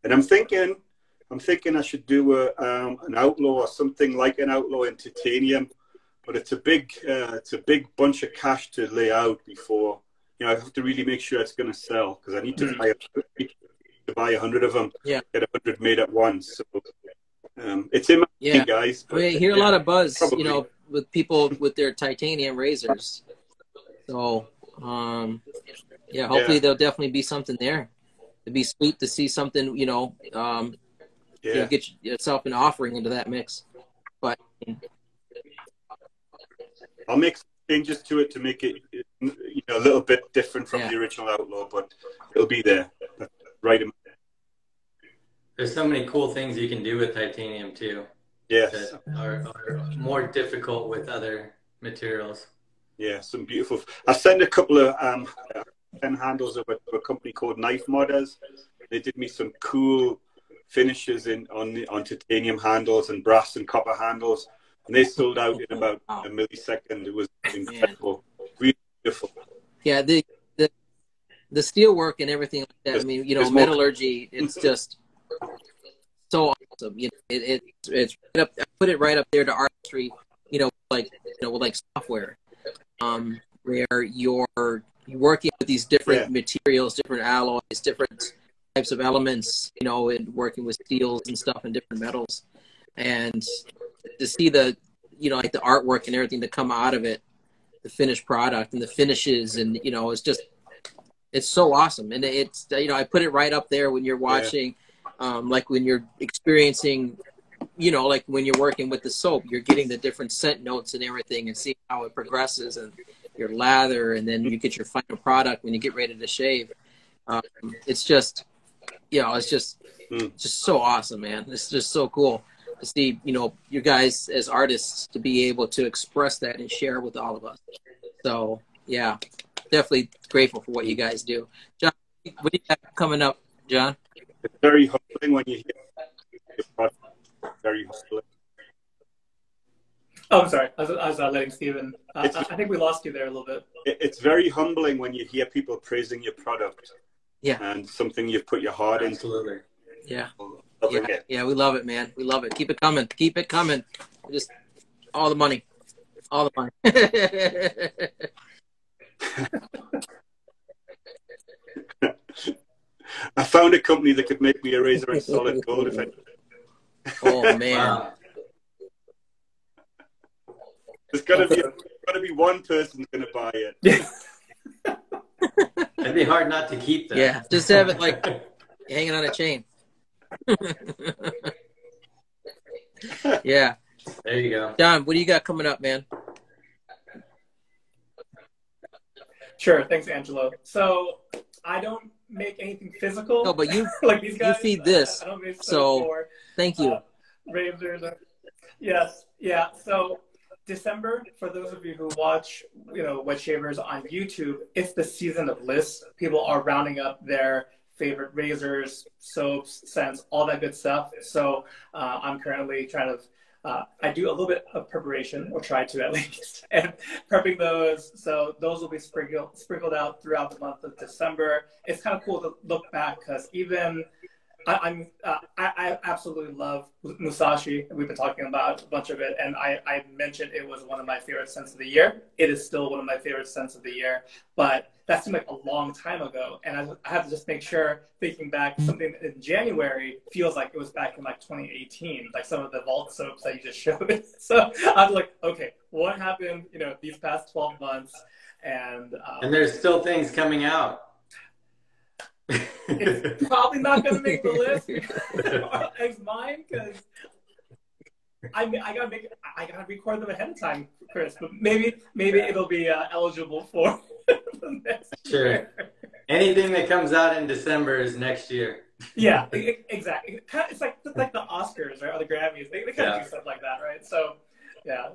And I'm thinking I should do an outlaw or something like an outlaw in titanium, but it's a big bunch of cash to lay out before, I have to really make sure it's going to sell, because I need to buy 100 of them, get 100 made at once. So it's in my mind, guys. But, we hear a lot of buzz, probably. with people with their titanium razors. So hopefully there'll definitely be something there. It'd be sweet to see something, get yourself an offering into that mix. But I'll make some changes to it to make it a little bit different from the original outlaw, but it'll be there. That's right. There's so many cool things you can do with titanium too. Yes. That are more difficult with other materials. Yeah, some beautiful. I sent a couple of pen handles over to a company called Knife Modders. They did me some cool finishes on titanium handles and brass and copper handles, and they sold out in about a millisecond. It was incredible, really beautiful. Yeah, the steel work and everything like that. I mean, metallurgy. It's just so awesome. It's right up. I put it right up there to artistry. With software, where you're working with these different materials, different alloys, different types of elements, and working with steels and stuff and different metals, and to see the the artwork and everything to come out of it, the finished product and the finishes, and it's so awesome. And it's I put it right up there when you're watching, like when you're experiencing, like when you're working with the soap, you're getting the different scent notes and everything, and seeing how it progresses, and your lather, and then you get your final product when you get ready to shave. It's just it's just so awesome, man. It's just so cool to see, you guys as artists to be able to express that and share with all of us. So yeah, definitely grateful for what you guys do. John, what do you got coming up, John? It's very humbling when you hear your product. Very humbling. Oh, I'm sorry. I was letting Steven. I think we lost you there a little bit. It's very humbling when you hear people praising your product. Yeah. And something you've put your heart into. Absolutely. Yeah. Yeah, we love it, man. We love it. Keep it coming. Keep it coming. Just all the money. All the money. I found a company that could make me a razor in solid gold. Oh, man. Wow. There's got to be one person going to buy it. It'd be hard not to keep that. Yeah, just have it like hanging on a chain. Yeah. There you go. John, what do you got coming up, man? Sure. Thanks, Angelo. So I don't make anything physical. No, but you like these guys. You feed this. I don't make so thank you. razors. Yes. Yeah. So December, for those of you who watch, Wet Shavers on YouTube, it's the season of lists. People are rounding up their favorite razors, soaps, scents, all that good stuff. So I'm currently trying to, I do a little bit of preparation, or try to at least, and prepping those. So those will be sprinkled out throughout the month of December. It's kind of cool to look back because even I absolutely love Musashi. We've been talking about a bunch of it, and I mentioned it was one of my favorite scents of the year. It is still one of my favorite scents of the year, but that seemed like a long time ago, and I have to just make sure, thinking back, something in January feels like it was back in like 2018, like some of the vault soaps that you just showed. So I was like, okay, what happened, these past 12 months? And there's still things coming out. It's probably not going to make the list as mine, because I gotta record them ahead of time, Chris. But maybe it'll be eligible for the next year. Anything that comes out in December is next year. Yeah, exactly. It's like the Oscars, right, or the Grammys. They kind of do stuff like that, right? So yeah.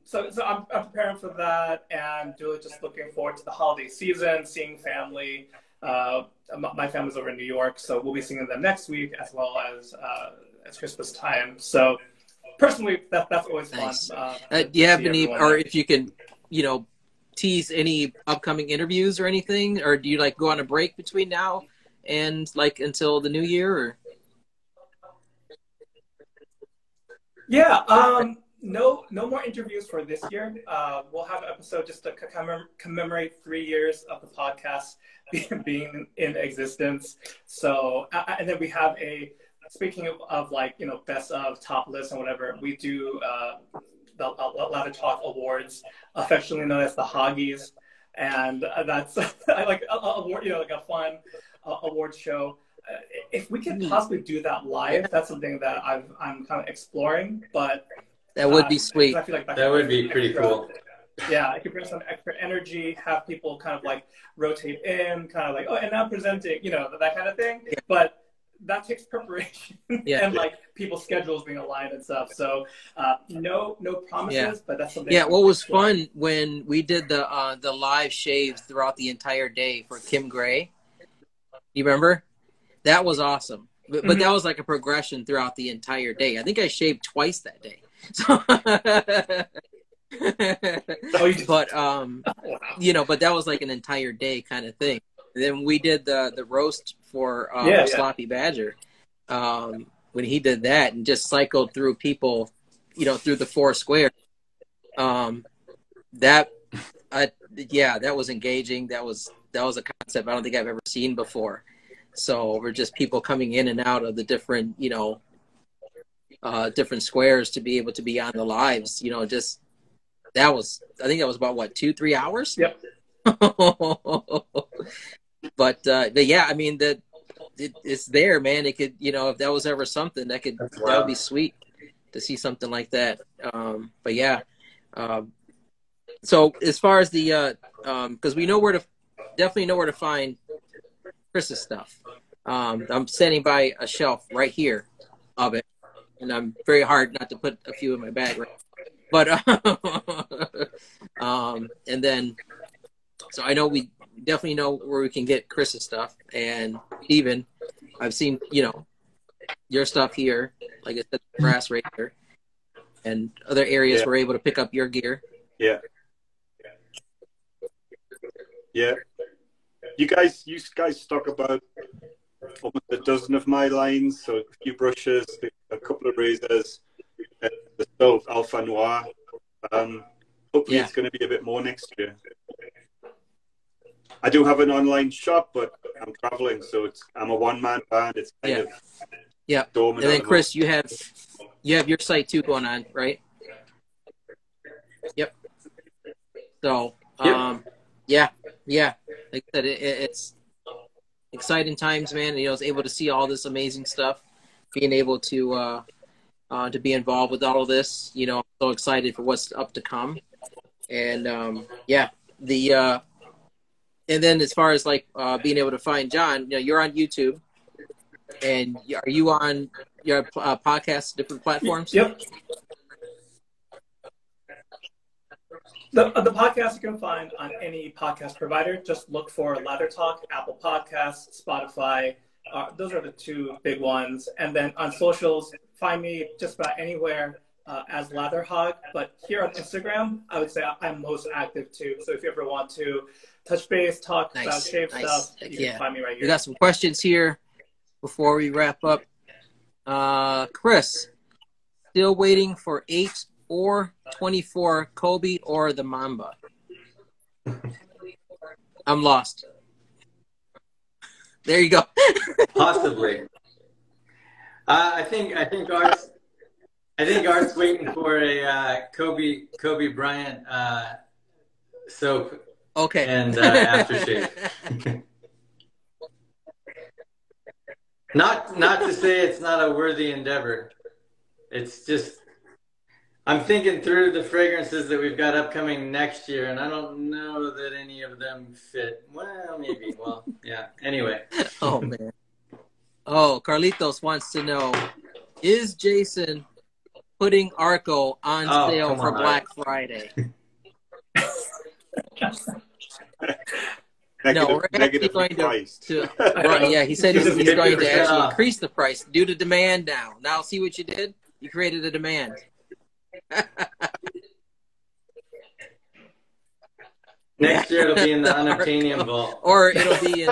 So I'm preparing for that, and really just looking forward to the holiday season, seeing family. My family's over in New York, so we'll be seeing them next week, as well as Christmas time. So personally, that's always fun. Nice. Do you have any, or if you can, tease any upcoming interviews or anything, or do you like go on a break between now and like until the new year? Or? Yeah. No more interviews for this year. We'll have an episode just to commemorate 3 years of the podcast being in existence. So, and then we have speaking of like, best of, top list and whatever, we do the Latherhog Awards, affectionately known as the Hoggies. And that's like award, like a fun award show. If we could possibly do that live, that's something that I'm kind of exploring, but that would be sweet. I feel like that would be pretty cool. Yeah, it could bring some extra energy, have people kind of like rotate in, kind of like, oh, and now presenting, that kind of thing. Yeah. But that takes preparation and like people's schedules being aligned and stuff. So no promises, but that's something. Yeah, what was fun when we did the live shaves throughout the entire day for Kim Gray. You remember? That was awesome. But that was like a progression throughout the entire day. I think I shaved twice that day. So but but that was like an entire day kind of thing. And then we did the roast for Sloppy Badger when he did that, and just cycled through people, through the 4 squares. That was engaging. That was a concept I don't think I've ever seen before. So we're just people coming in and out of the different different squares to be able to be on the lives. I think that was about 2-3 hours. Yep. But yeah, I mean it's there, man. It could, if that was ever something that would be sweet to see something like that. But yeah. So as far as the because we definitely know where to find Chris's stuff. I'm standing by a shelf right here of it, and I'm very hard not to put a few in my bag. Right? But and then, so I know we definitely know where we can get Chris's stuff, and even I've seen your stuff here, like I said, the brass razor, and other areas we're able to pick up your gear. Yeah. You guys stock about almost a dozen of my lines, so a few brushes, a couple of razors, the stove Alpha Noir. Hopefully it's going to be a bit more next year. I do have an online shop, but I'm traveling, so I'm a one-man band. It's kind of dormant. And then Chris, you have your site too going on, right? Yep. So yeah. Like I said, it's exciting times, man. I was able to see all this amazing stuff, being able to be involved with all of this. I'm so excited for what's up to come. And and then as far as like being able to find John, you're on YouTube, and are you on your podcast, different platforms? Yep. The podcast you can find on any podcast provider. Just look for Lather Talk, Apple Podcasts, Spotify. Those are the two big ones. And then on socials, find me just about anywhere as Latherhog. But here on Instagram, I would say I'm most active too. So if you ever want to touch base, talk about shave stuff, you can find me right here. We got some questions here before we wrap up. Chris, still waiting for 8 or 24 Kobe or the Mamba? I'm lost. There you go. Possibly. I think Art's waiting for a Kobe Bryant soap. Okay. And aftershave. Not to say it's not a worthy endeavor. It's just I'm thinking through the fragrances that we've got upcoming next year, and I don't know that any of them fit. Well, maybe. Well, yeah. Anyway. Oh, man. Oh, Carlitos wants to know, is Jason putting Arco on sale for Black Friday? No, we're actually going to right, yeah, he said he's going to actually increase the price due to demand now. Now, see what you did? You created a demand. Next year it'll be in the unobtainium vault. Or it'll be in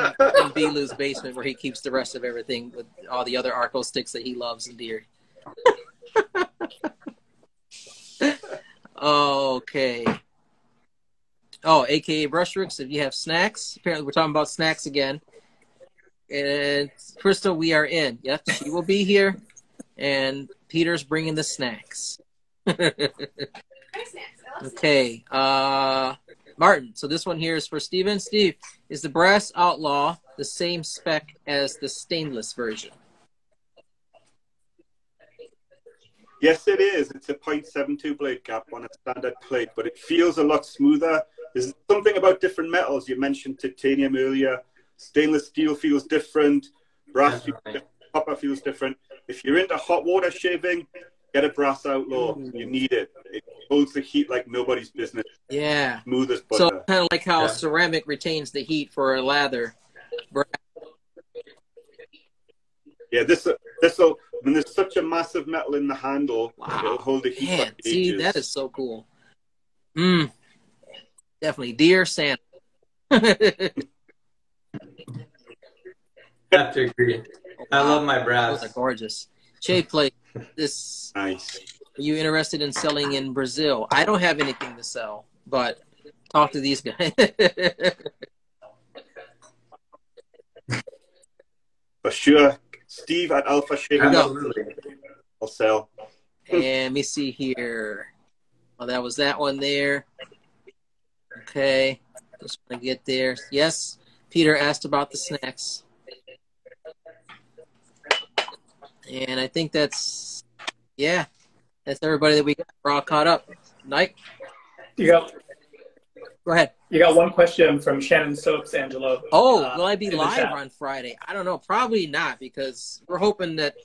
Bilu's basement where he keeps the rest of everything with all the other Arco sticks that he loves and dear. Okay. Oh, AKA Brushworks, if you have snacks. Apparently we're talking about snacks again. And Crystal, we are in. Yep, she will be here. And Peter's bringing the snacks. Okay. Martin, so this one here is for Steven. Steve, is the Brass Outlaw the same spec as the stainless version? Yes, it is. It's a 0.72 blade gap on a standard plate, but it feels a lot smoother. There's something about different metals. You mentioned titanium earlier. Stainless steel feels different. Brass feels different. Copper feels different. If you're into hot water shaving, get a Brass Outlaw. You need it. It holds the heat like nobody's business. Yeah. Smooth as butter. So kind of like how ceramic retains the heat for a lather. Yeah, this'll. When there's such a massive metal in the handle, it'll hold the heat. Man, see, that is so cool. Definitely, dear Santa. Have to agree. I love my brass. Those are gorgeous. Shade plate. This nice. Are you interested in selling in Brazil? I don't have anything to sell, but talk to these guys. For sure. Steve at Alpha Shave. Absolutely. I'll sell. And let me see here. Oh, that was that one there. Okay. Just want to get there. Yes. Peter asked about the snacks. And I think that's everybody that we got. We're all caught up. Mike? Go ahead. You got one question from Shannon Soaps, Angelo. Oh, will I be live on Friday? I don't know. Probably not, because we're hoping that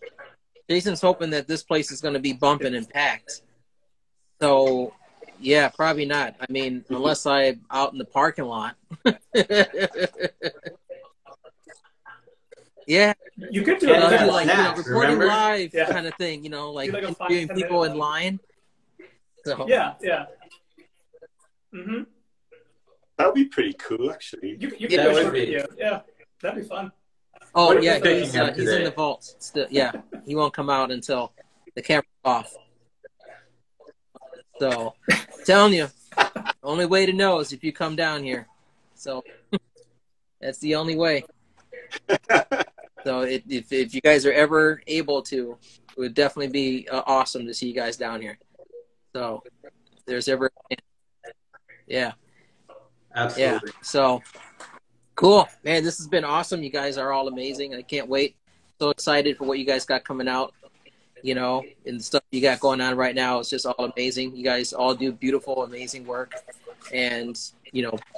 Jason's hoping that this place is going to be bumping and packed. So, yeah, probably not. I mean, unless I'm out in the parking lot. Yeah. You could do like reporting live kind of thing, like interviewing people in line. So. Yeah. Mm-hmm. That would be pretty cool, actually. You could do a video. Yeah, that'd be fun. Oh, yeah, he's in the vault. Still, yeah, he won't come out until the camera's off. So, I'm telling you, the only way to know is if you come down here. So, that's the only way. So, if you guys are ever able to, it would definitely be awesome to see you guys down here. So, if there's ever... Yeah. Absolutely. Yeah. So, cool. Man, this has been awesome. You guys are all amazing. I can't wait. So excited for what you guys got coming out, and the stuff you got going on right now. It's just all amazing. You guys all do beautiful, amazing work. And,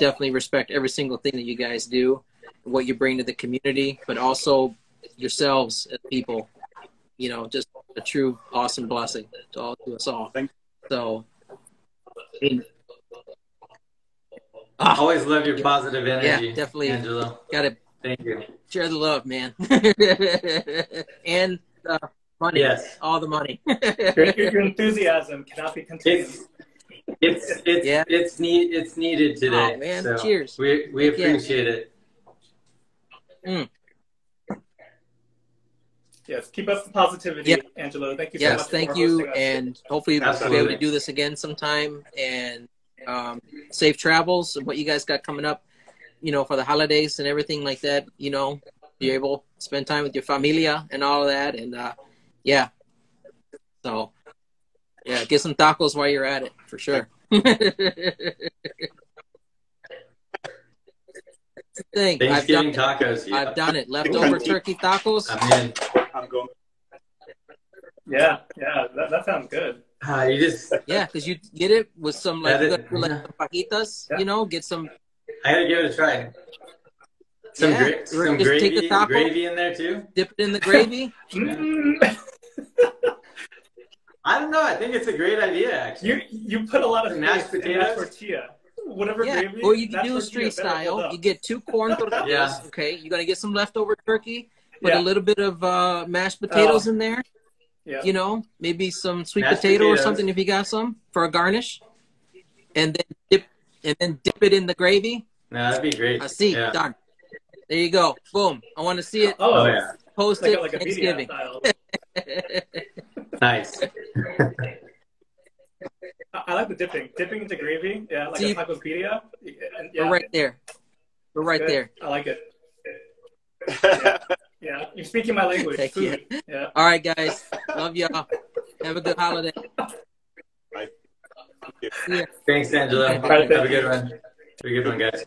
definitely respect every single thing that you guys do, what you bring to the community, but also yourselves as people. Just a true awesome blessing to us all. Thanks. So, Always love your positive energy. Yeah, definitely. Angelo. Gotta Thank you. share the love, man. And money. Yes. All the money. Your enthusiasm cannot be contained. It's needed today. Oh, man. So Cheers. We appreciate it. Mm. Yes, keep up the positivity, Yeah. Angelo. Thank you so much. Yes, thank for you, hosting us. and hopefully we'll be able Absolutely. to do this again sometime. And safe travels and what you guys got coming up, for the holidays and everything like that. You're able to spend time with your familia and all of that, and yeah. So yeah, get some tacos while you're at it for sure. Thing. Thanksgiving tacos. Yeah. I've done it. Leftover turkey tacos. I'm in. I'm going. Yeah, that sounds good. You just. Yeah, because you get it with some like That some is- fajitas. Yeah. Get some. I gotta give it a try. Some, Yeah, or some just take gravy, the taco. gravy in there too. Dip it in the gravy. Mm. I don't know. I think it's a great idea, actually. You put a lot of Mashed faith in that potatoes? tortilla. Whatever Yeah, gravy. or you can that do tortilla street better hold style. up. You get 2 corn tortillas. Yeah. Okay, you're gonna get some leftover turkey, put Yeah. a little bit of mashed potatoes in there. Yeah. Maybe some sweet Mashed potato or potatoes. something if you got some for a garnish, and then dip it in the gravy. No, that'd be great. I see. Yeah. Done. There you go. Boom. I want to see it. Oh, Oh yeah. Post like it a Thanksgiving. style. Nice. I like the dipping. Dipping into gravy. Yeah, like See- a tacopedia. Yeah, We're right there. We're right good. there. I like it. Yeah, you're speaking my language. Thank Food. Yeah. All right, guys. Love y'all. Have a good holiday. Bye. See ya. Thanks, Angelo. All Have right, a thank good you. one. Have a good one, guys.